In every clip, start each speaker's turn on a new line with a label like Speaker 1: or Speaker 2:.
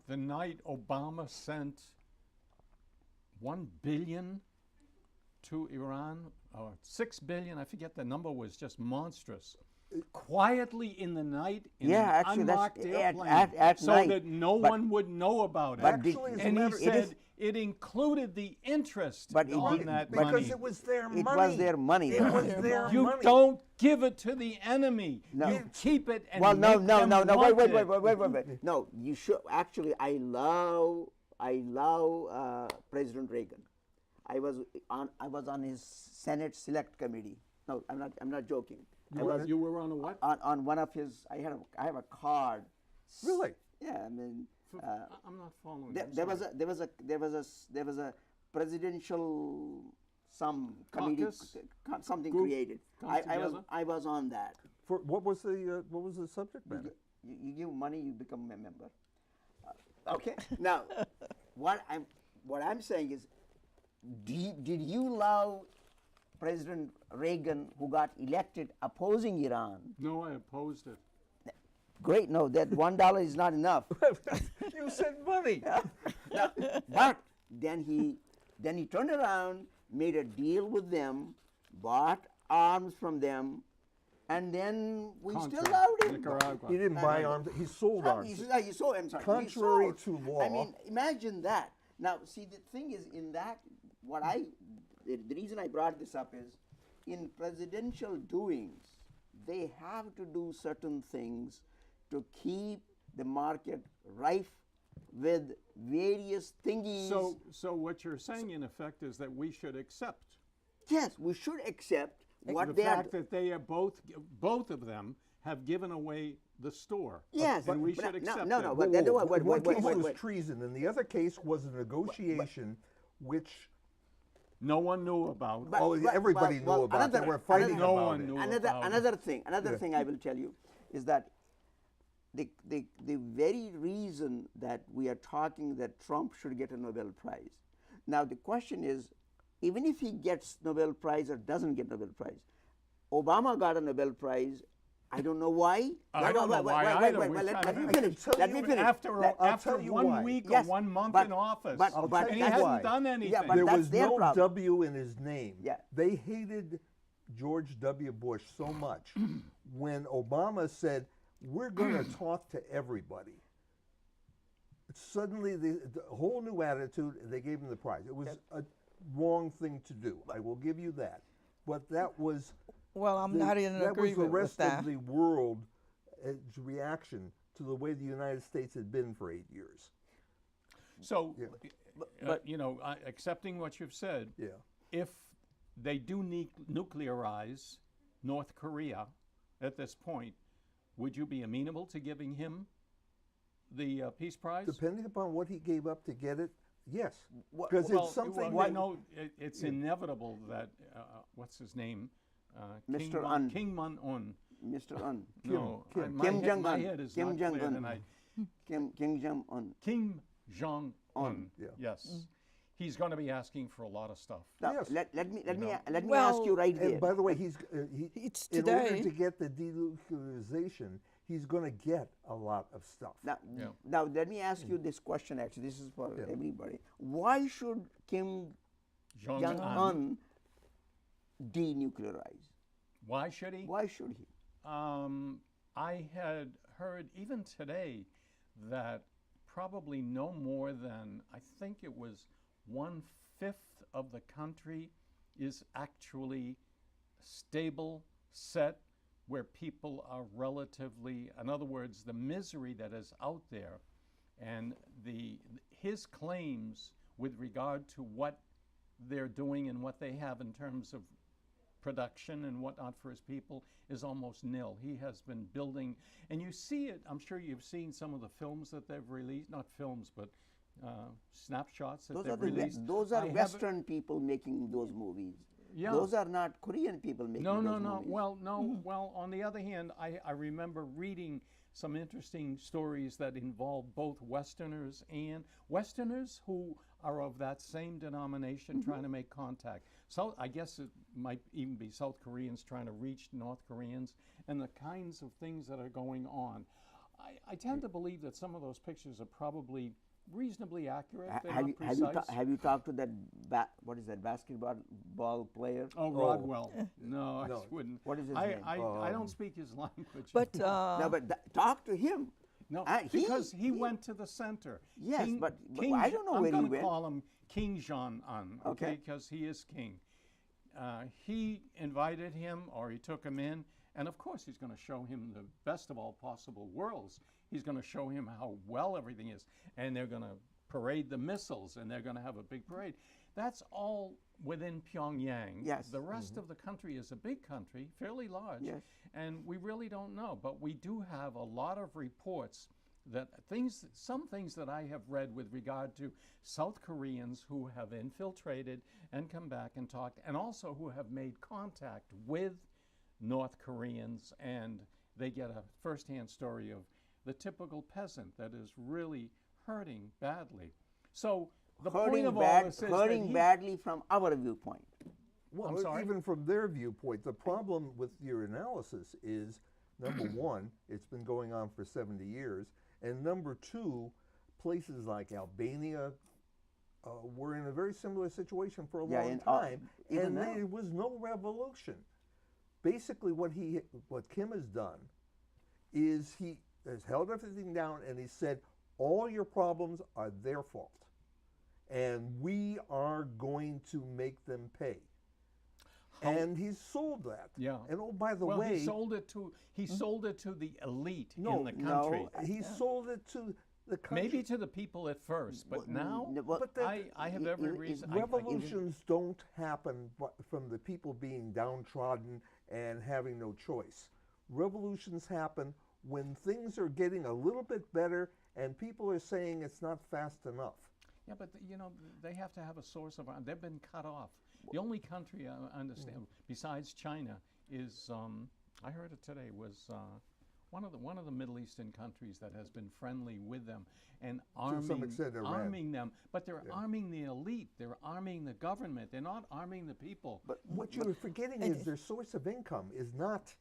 Speaker 1: the night Obama sent 1 billion to Iran, or 6 billion, I forget the number, was just monstrous. Quietly in the night in
Speaker 2: Yeah,
Speaker 1: an
Speaker 2: actually, that's
Speaker 1: unmarked airplane,
Speaker 2: at
Speaker 1: so
Speaker 2: night.
Speaker 1: that no
Speaker 2: But-
Speaker 1: one would know about it.
Speaker 2: but did-
Speaker 3: Actually, as a
Speaker 1: and he
Speaker 3: matter-
Speaker 1: said it included the interest
Speaker 2: But it
Speaker 1: on
Speaker 2: did-
Speaker 1: that
Speaker 2: but-
Speaker 1: money.
Speaker 3: Because it was their
Speaker 2: It
Speaker 3: money.
Speaker 2: was their money.
Speaker 3: It was their
Speaker 1: You
Speaker 3: money.
Speaker 1: don't give it to the enemy.
Speaker 2: No.
Speaker 1: You keep it and
Speaker 2: Well, no,
Speaker 1: make
Speaker 2: no,
Speaker 1: them
Speaker 2: no, no.
Speaker 1: want
Speaker 2: Wait.
Speaker 1: it.
Speaker 2: No, you should actually. I love President Reagan. I was on his Senate Select Committee. No, I'm not joking.
Speaker 1: You were on a what?
Speaker 2: On one of his. I have a card.
Speaker 3: Really?
Speaker 2: Yeah, I mean.
Speaker 1: I'm not following.
Speaker 2: There was a presidential committee
Speaker 1: Caucus?
Speaker 2: something
Speaker 1: Group
Speaker 2: created.
Speaker 1: come
Speaker 2: I
Speaker 1: together?
Speaker 2: was on that.
Speaker 3: For what was the subject matter?
Speaker 2: You give money, you become a member. Okay. Now, what I'm saying is, did you love President Reagan, who got elected opposing Iran?
Speaker 1: No, I opposed it.
Speaker 2: Great. No, that $1 is not enough.
Speaker 3: You said money.
Speaker 2: But then he turned around, made a deal with them, bought arms from them, and then we
Speaker 1: Contra,
Speaker 2: still loved him.
Speaker 1: Nicaragua.
Speaker 3: He didn't buy arms. He sold arms.
Speaker 2: He sold. I'm sorry. he
Speaker 3: Contrary
Speaker 2: sold.
Speaker 3: to law.
Speaker 2: I mean, imagine that. Now, see, the thing is, in that, the reason I brought this up is, in presidential doings, they have to do certain things to keep the market rife with various thingies.
Speaker 1: So what you're saying in effect is that we should accept
Speaker 2: yes, we should accept what
Speaker 1: the
Speaker 2: they are.
Speaker 1: fact that they are both of them have given away the store.
Speaker 2: Yes,
Speaker 1: and we
Speaker 2: but
Speaker 1: should accept
Speaker 2: no,
Speaker 1: that.
Speaker 2: no, but then
Speaker 3: Whoa,
Speaker 2: wait,
Speaker 3: one
Speaker 2: wait,
Speaker 3: case
Speaker 2: wait,
Speaker 3: was
Speaker 2: wait.
Speaker 3: treason, and the other case was a negotiation, which
Speaker 1: No one knew about.
Speaker 2: But-
Speaker 3: everybody
Speaker 2: well,
Speaker 3: knew about. They were fighting
Speaker 1: No
Speaker 3: about
Speaker 1: one
Speaker 3: it.
Speaker 1: knew.
Speaker 2: Another thing I will tell you is that the very reason that we are talking that Trump should get a Nobel Prize. Now the question is, even if he gets Nobel Prize or doesn't get Nobel Prize, Obama got a Nobel Prize. I don't know why.
Speaker 1: I don't know why either.
Speaker 2: Wait,
Speaker 1: We
Speaker 2: let
Speaker 1: tried
Speaker 2: me
Speaker 1: to-
Speaker 2: finish. Let me finish.
Speaker 1: After
Speaker 3: tell you
Speaker 1: one
Speaker 3: why.
Speaker 1: week
Speaker 2: Yes,
Speaker 1: or 1 month
Speaker 2: but-
Speaker 1: in office,
Speaker 2: but-
Speaker 3: I'll
Speaker 2: but
Speaker 3: tell
Speaker 1: and he
Speaker 3: you
Speaker 1: hasn't
Speaker 3: why.
Speaker 1: done anything.
Speaker 2: Yeah, but
Speaker 3: There
Speaker 2: that's
Speaker 3: was
Speaker 2: their
Speaker 3: no
Speaker 2: problem.
Speaker 3: W in his name.
Speaker 2: Yeah.
Speaker 3: They hated George W. Bush so much when Obama said, we're going to talk to everybody. Suddenly, the whole new attitude, they gave him the prize. It was a wrong thing to do. I will give you that. But that was
Speaker 4: Well, I'm not in
Speaker 3: that was the
Speaker 4: agreement with
Speaker 3: rest
Speaker 4: that.
Speaker 3: of the world's reaction to the way the United States had been for 8 years.
Speaker 1: So,
Speaker 3: Yeah.
Speaker 1: accepting what you've said,
Speaker 3: Yeah.
Speaker 1: if they do nuclearize North Korea at this point, would you be amenable to giving him the Peace Prize?
Speaker 3: Depending upon what he gave up to get it, yes.
Speaker 2: Wha-
Speaker 3: Because
Speaker 1: Well,
Speaker 3: it's something
Speaker 1: well,
Speaker 3: that
Speaker 1: no, it's inevitable that what's his name,
Speaker 2: Mr. Un.
Speaker 1: King Man-un.
Speaker 2: Mr. Un.
Speaker 1: No,
Speaker 3: Kim.
Speaker 1: my
Speaker 2: Kim
Speaker 1: head-
Speaker 2: Jong-un.
Speaker 1: My head is
Speaker 2: Kim
Speaker 1: not clear
Speaker 2: Jong-un.
Speaker 1: tonight.
Speaker 2: Kim Jong Un.
Speaker 1: Kim Jong-un.
Speaker 3: Yeah.
Speaker 1: Yes, he's going to be asking for a lot of stuff.
Speaker 2: Now,
Speaker 3: Yes.
Speaker 2: let me
Speaker 4: Well,
Speaker 2: ask you right
Speaker 3: And
Speaker 2: here.
Speaker 3: by the way,
Speaker 4: It's
Speaker 3: in order
Speaker 4: today.
Speaker 3: to get the denuclearization, he's going to get a lot of stuff.
Speaker 1: Yeah.
Speaker 2: Now let me ask you this question. Actually, this is for everybody. Why should Kim
Speaker 1: Jong-un.
Speaker 2: Jong-un denuclearize?
Speaker 1: Why should he?
Speaker 2: Why should he?
Speaker 1: I had heard even today that probably no more than, I think it was 1/5 of the country is actually stable, set, where people are relatively, in other words, the misery that is out there and his claims with regard to what they're doing and what they have in terms of production and whatnot for his people is almost nil. He has been building, and you see it, I'm sure you've seen some of the films that they've released, not films, but snapshots that they've released.
Speaker 2: Those are
Speaker 1: I haven't-
Speaker 2: Western people making those movies.
Speaker 1: Yeah.
Speaker 2: Those are not Korean people making
Speaker 1: No,
Speaker 2: those
Speaker 1: no, no.
Speaker 2: movies.
Speaker 1: Well, no. Well, on the other hand, I remember reading some interesting stories that involve both Westerners and Westerners who are of that same denomination trying to make contact. So I guess it might even be South Koreans trying to reach North Koreans and the kinds of things that are going on. I tend to believe that some of those pictures are probably reasonably accurate. They're
Speaker 2: Have
Speaker 1: not
Speaker 2: you,
Speaker 1: precise.
Speaker 2: have you talked to that what is that basketball player?
Speaker 1: Oh, Rodwell. No, I
Speaker 3: No.
Speaker 1: wouldn't.
Speaker 2: What is his
Speaker 1: I,
Speaker 2: name?
Speaker 1: I don't speak his language.
Speaker 4: But
Speaker 2: No, but talk to him.
Speaker 1: no,
Speaker 2: he-
Speaker 1: because he went to the center.
Speaker 2: Yes, but
Speaker 1: King
Speaker 2: I don't know
Speaker 1: I'm
Speaker 2: where he
Speaker 1: gonna
Speaker 2: went.
Speaker 1: call him King Jean-Un,
Speaker 2: Okay.
Speaker 1: because he is king. He invited him, or he took him in, and of course he's going to show him the best of all possible worlds. He's going to show him how well everything is, and they're going to parade the missiles, and they're going to have a big parade. That's all within Pyongyang.
Speaker 2: Yes.
Speaker 1: The rest of the country is a big country, fairly large,
Speaker 2: Yes.
Speaker 1: and we really don't know. But we do have a lot of reports that some things that I have read with regard to South Koreans who have infiltrated and come back and talked, and also who have made contact with North Koreans, and they get a firsthand story of the typical peasant that is really hurting badly. So the point of all this is that
Speaker 2: hurting badly from our viewpoint.
Speaker 3: Well,
Speaker 1: I'm sorry?
Speaker 3: even from their viewpoint, the problem with your analysis is, number one, it's been going on for 70 years, and number two, places like Albania were in a very similar situation for a
Speaker 2: Yeah,
Speaker 3: long
Speaker 2: and,
Speaker 3: time,
Speaker 2: even
Speaker 3: and
Speaker 2: now.
Speaker 3: there was no revolution. Basically, what Kim has done is he has held everything down, and he said, all your problems are their fault, and we are going to make them pay. And he's sold that.
Speaker 1: Yeah.
Speaker 3: And oh, by the
Speaker 1: well,
Speaker 3: way,
Speaker 1: he sold it to the elite
Speaker 3: No,
Speaker 1: in the country.
Speaker 3: he sold it to the country.
Speaker 1: Maybe to the people at first, but now
Speaker 3: But that-
Speaker 1: I have every reason.
Speaker 3: revolutions don't happen from the people being downtrodden and having no choice. Revolutions happen when things are getting a little bit better and people are saying it's not fast enough.
Speaker 1: Yeah, but they have to have a source of. They've been cut off. The only country I understand besides China is I heard it today was one of the Middle Eastern countries that has been friendly with them and
Speaker 3: some extent, Iran.
Speaker 1: arming them. But they're arming the elite. They're arming the government. They're not arming the people.
Speaker 3: But what you're forgetting is their source of income is not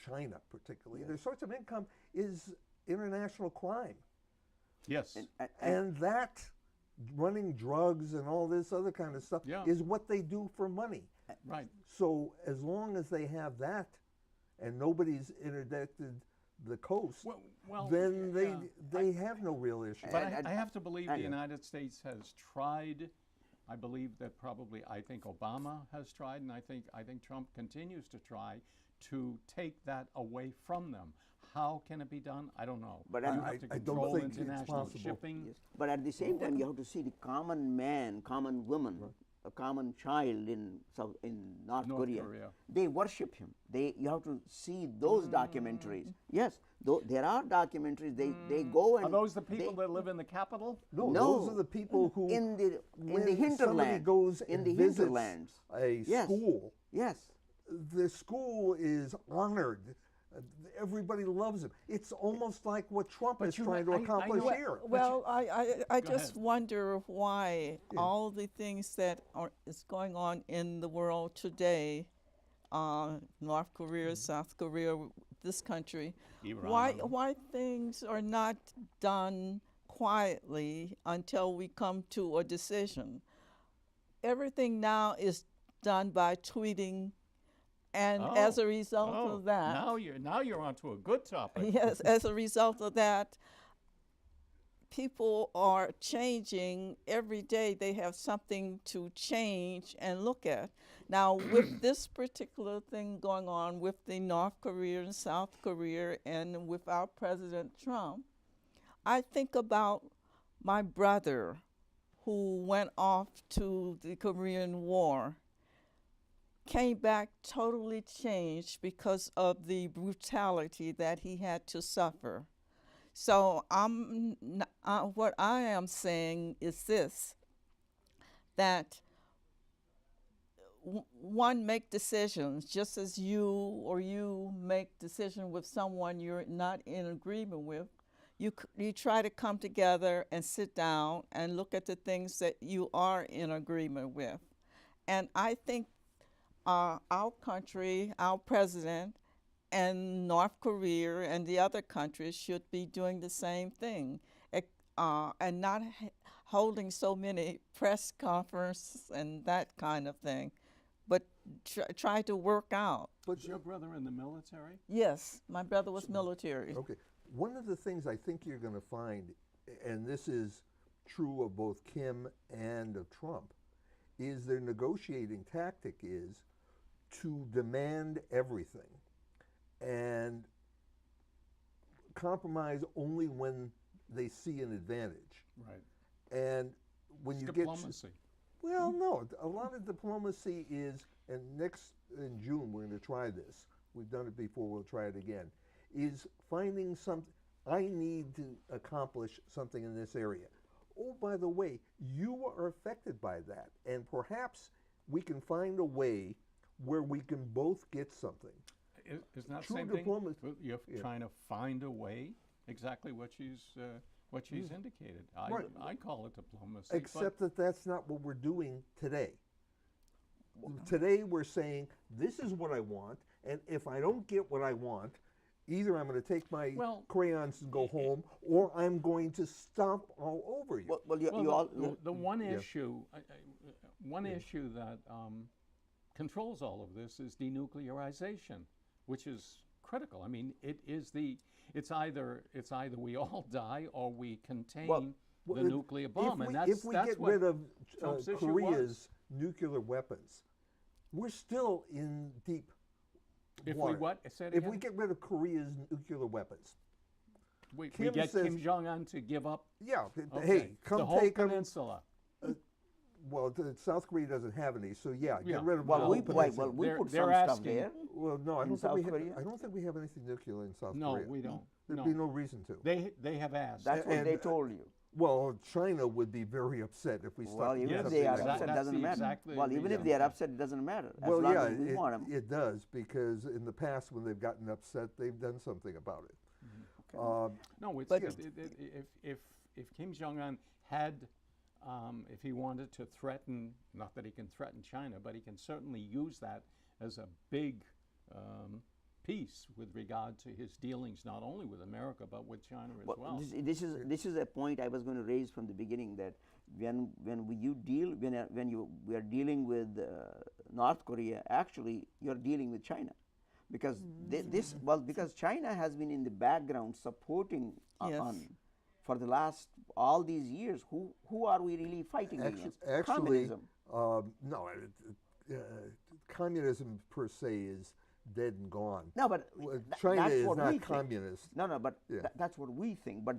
Speaker 3: China particularly. Their source of income is international crime.
Speaker 1: Yes.
Speaker 3: And that running drugs and all this other kind of stuff is what they do for money.
Speaker 1: Right.
Speaker 3: So as long as they have that and nobody's interdicted the coast,
Speaker 1: Well,
Speaker 3: then
Speaker 1: yeah.
Speaker 3: they have no real issue.
Speaker 1: But I have to believe the United States has tried. I believe that I think Obama has tried, and I think Trump continues to try to take that away from them. How can it be done? I don't know.
Speaker 2: But
Speaker 1: you
Speaker 2: I
Speaker 1: have to
Speaker 3: don't
Speaker 1: control
Speaker 3: think it's
Speaker 1: international
Speaker 3: possible.
Speaker 1: shipping.
Speaker 2: Yes. But at the same time, you have to see the common man, common woman, a common child in North Korea. They worship him. You have to see those documentaries. Yes, there are documentaries. They go and
Speaker 1: Are those the people that live in the capital?
Speaker 3: No,
Speaker 2: No.
Speaker 3: those are the people who
Speaker 2: in the
Speaker 3: when
Speaker 2: hinterland
Speaker 3: somebody goes
Speaker 2: in
Speaker 3: and
Speaker 2: the
Speaker 3: visits
Speaker 2: hinterlands.
Speaker 3: a
Speaker 2: Yes.
Speaker 3: school,
Speaker 2: Yes.
Speaker 3: the school is honored. Everybody loves him. It's almost like what Trump is trying to
Speaker 1: I
Speaker 3: accomplish
Speaker 1: know-
Speaker 3: here.
Speaker 4: Well, I just
Speaker 1: ahead.
Speaker 4: wonder why all the things that is going on in the world today, North Korea, South Korea, this country, why things are not done quietly until we come to a decision. Everything now is done by tweeting. And as a result of that,
Speaker 1: now you're onto a good topic.
Speaker 4: yes, as a result of that, people are changing every day. They have something to change and look at. Now, with this particular thing going on with the North Korea and South Korea and with our President Trump, I think about my brother who went off to the Korean War, came back totally changed because of the brutality that he had to suffer. So what I am saying is this, that one, make decisions, just as you make decisions with someone you're not in agreement with. You try to come together and sit down and look at the things that you are in agreement with. And I think our country, our president, And North Korea and the other countries should be doing the same thing, and not holding so many press conferences and that kind of thing, but try to work out.
Speaker 3: But
Speaker 1: Was your brother in the military?
Speaker 4: Yes, my brother was military.
Speaker 3: okay, one of the things I think you're going to find, and this is true of both Kim and of Trump, is their negotiating tactic is to demand everything and compromise only when they see an advantage.
Speaker 1: Right.
Speaker 3: And when
Speaker 1: It's
Speaker 3: you
Speaker 1: diplomacy.
Speaker 3: well, no, a lot of diplomacy is, and in June we're going to try this. We've done it before, we'll try it again, is finding something. I need to accomplish something in this area. Oh, by the way, you are affected by that, and perhaps we can find a way where we can both get something.
Speaker 1: Isn't that
Speaker 3: True
Speaker 1: same thing?
Speaker 3: diplomacy-
Speaker 1: Well, you're
Speaker 3: yeah.
Speaker 1: trying to find a way. Exactly what she's indicated.
Speaker 3: Right.
Speaker 1: I call it diplomacy. but-
Speaker 3: Except that that's not what we're doing today. Today we're saying, this is what I want, and if I don't get what I want, either I'm going to take my
Speaker 1: Well,
Speaker 3: crayons and go home, or I'm going to stomp all over you.
Speaker 2: Well, you,
Speaker 1: Well,
Speaker 2: you all,
Speaker 1: the one
Speaker 3: Yeah.
Speaker 1: issue, one issue that controls all of this is denuclearization, which is critical. I mean, it's either we all die or we contain
Speaker 3: Well,
Speaker 1: the
Speaker 3: if-
Speaker 1: nuclear bomb, and that's
Speaker 3: if we
Speaker 1: that's
Speaker 3: get
Speaker 1: what
Speaker 3: rid of
Speaker 1: Trump's issue
Speaker 3: Korea's nuclear weapons, we're still in deep
Speaker 1: if
Speaker 3: water.
Speaker 1: we what? Say it
Speaker 3: If
Speaker 1: again?
Speaker 3: we get rid of Korea's nuclear weapons,
Speaker 1: we
Speaker 3: Kim
Speaker 1: get
Speaker 3: says-
Speaker 1: Kim Jong Un to give up.
Speaker 3: yeah,
Speaker 1: Okay,
Speaker 3: hey, come
Speaker 1: the whole
Speaker 3: take them.
Speaker 1: peninsula.
Speaker 3: Well, South Korea doesn't have any, so yeah,
Speaker 1: Yeah.
Speaker 3: get rid of
Speaker 2: well,
Speaker 3: the
Speaker 2: we,
Speaker 3: whole
Speaker 2: well,
Speaker 3: peninsula.
Speaker 2: we
Speaker 1: They're-
Speaker 2: put
Speaker 1: they're
Speaker 2: some stuff
Speaker 1: asking-
Speaker 2: there.
Speaker 3: Well, no, I
Speaker 2: in
Speaker 3: don't think
Speaker 2: South
Speaker 3: we have.
Speaker 2: Korea?
Speaker 3: I don't think we have anything nuclear in South
Speaker 1: No,
Speaker 3: Korea.
Speaker 1: we don't.
Speaker 3: There'd
Speaker 1: No.
Speaker 3: be no reason to.
Speaker 1: They have asked.
Speaker 2: That's what
Speaker 3: And-
Speaker 2: they told you.
Speaker 3: Well, China would be very upset if we
Speaker 2: Well,
Speaker 3: started
Speaker 2: even
Speaker 1: Yes,
Speaker 2: if
Speaker 3: something
Speaker 2: they are
Speaker 3: like
Speaker 1: exact-
Speaker 2: upset,
Speaker 1: that's
Speaker 2: doesn't
Speaker 1: the
Speaker 2: matter.
Speaker 1: exactly
Speaker 2: Well, even if
Speaker 1: reason.
Speaker 2: they are upset, it doesn't matter. As
Speaker 3: Well,
Speaker 2: long
Speaker 3: yeah,
Speaker 2: as we want them.
Speaker 3: it does, because in the past when they've gotten upset, they've done something about it.
Speaker 1: No, it's
Speaker 4: But-
Speaker 1: if Kim Jong Un had, if he wanted to threaten, not that he can threaten China, but he can certainly use that as a big piece with regard to his dealings not only with America but with China as well.
Speaker 2: This is a point I was going to raise from the beginning, that when we are dealing with North Korea, actually you're dealing with China, because because China has been in the background supporting
Speaker 4: Yes.
Speaker 2: for the last all these years. Who are we really fighting against?
Speaker 3: Actually,
Speaker 2: Communism.
Speaker 3: no, communism per se is dead and gone.
Speaker 2: No, but
Speaker 3: China
Speaker 2: that's
Speaker 3: is
Speaker 2: what we
Speaker 3: not
Speaker 2: think.
Speaker 3: communist.
Speaker 2: No, but
Speaker 3: Yeah.
Speaker 2: that's what we think. But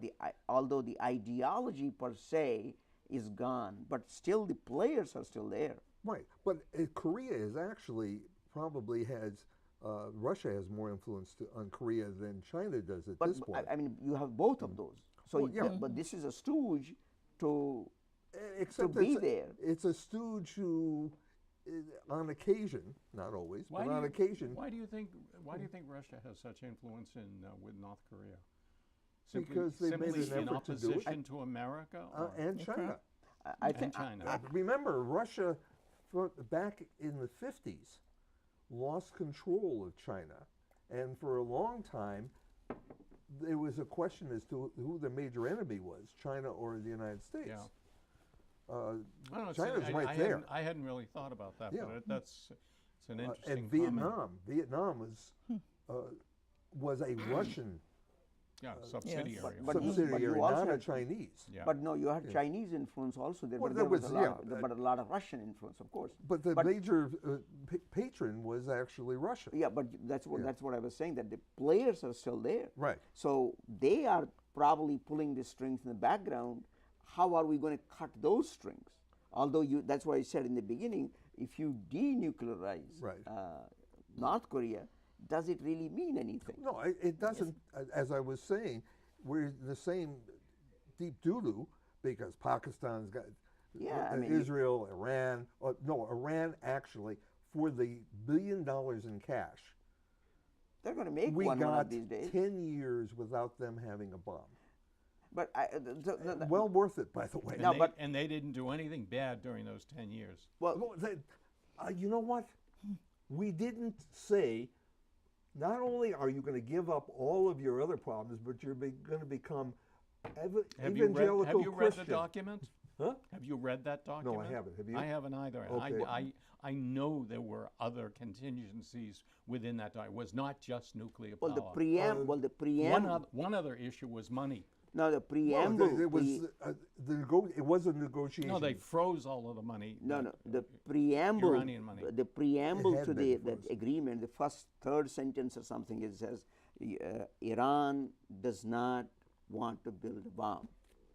Speaker 2: although the ideology per se is gone, but still the players are still there.
Speaker 3: Right, but Korea is actually probably has Russia has more influence on Korea than China does at
Speaker 2: But
Speaker 3: this point.
Speaker 2: I mean, you have both of those. So,
Speaker 3: Well, yeah.
Speaker 2: but this is a stooge to
Speaker 3: Except
Speaker 2: be
Speaker 3: it's
Speaker 2: there.
Speaker 3: It's a stooge who, on occasion, not always, but on occasion,
Speaker 1: Why do you think Russia has such influence in with North Korea?
Speaker 3: Because they made
Speaker 1: simply
Speaker 3: an
Speaker 1: in
Speaker 3: effort to do it.
Speaker 1: opposition to America, or?
Speaker 3: and China.
Speaker 2: I
Speaker 1: and
Speaker 2: think
Speaker 1: China.
Speaker 3: Remember, Russia, back in the 50s, lost control of China, and for a long time, there was a question as to who the major enemy was, China or the United States.
Speaker 1: Yeah.
Speaker 3: Uh,
Speaker 1: I don't know,
Speaker 3: China's right there.
Speaker 1: I hadn't really thought about that,
Speaker 3: Yeah.
Speaker 1: but it's an interesting
Speaker 3: and
Speaker 1: comment.
Speaker 3: Vietnam was a Russian
Speaker 1: Subsidiary.
Speaker 2: But you
Speaker 3: subsidiary,
Speaker 2: also
Speaker 3: not a
Speaker 2: had-
Speaker 3: Chinese.
Speaker 1: Yeah.
Speaker 2: But no, you had Chinese influence also there.
Speaker 3: Well,
Speaker 2: but
Speaker 3: there
Speaker 2: there was,
Speaker 3: was-
Speaker 2: a lot,
Speaker 3: yeah,
Speaker 2: but a lot of Russian influence, of course.
Speaker 3: But the major patron was actually Russia.
Speaker 2: Yeah, but that's what I was saying, that the players are still there.
Speaker 3: Right.
Speaker 2: So they are probably pulling the strings in the background. How are we going to cut those strings? Although that's why I said in the beginning, if you denuclearize
Speaker 3: Right.
Speaker 2: North Korea, does it really mean anything?
Speaker 3: No, it doesn't. As I was saying, we're in the same deep doo-doo because Pakistan's got
Speaker 2: Yeah, I mean,
Speaker 3: Israel, Iran. Iran actually, for the $1 billion in cash,
Speaker 2: they're going to make
Speaker 3: we
Speaker 2: one
Speaker 3: got
Speaker 2: of these days.
Speaker 3: 10 years without them having a bomb.
Speaker 2: But
Speaker 3: Well worth it, by the way.
Speaker 2: No, but-
Speaker 1: and they didn't do anything bad during those 10 years.
Speaker 2: well,
Speaker 3: No, you know what? We didn't say not only are you going to give up all of your other problems, but you're going to become evangelical
Speaker 1: have you read
Speaker 3: Christian.
Speaker 1: the document?
Speaker 3: Huh?
Speaker 1: Have you read that document?
Speaker 3: No, I haven't. Have you?
Speaker 1: I haven't either.
Speaker 3: Okay.
Speaker 1: I know there were other contingencies within that document. It was not just nuclear
Speaker 2: Well,
Speaker 1: power.
Speaker 2: the preamble.
Speaker 1: One other issue was money.
Speaker 2: No, the
Speaker 3: Well,
Speaker 2: preamble.
Speaker 3: it was it was a negotiation.
Speaker 1: No, they froze all of the money.
Speaker 2: No, the preamble.
Speaker 1: Iranian money.
Speaker 2: The preamble
Speaker 3: It had
Speaker 2: to
Speaker 3: been
Speaker 2: that
Speaker 3: frozen.
Speaker 2: agreement, the third sentence or something, it says Iran does not want to build a bomb.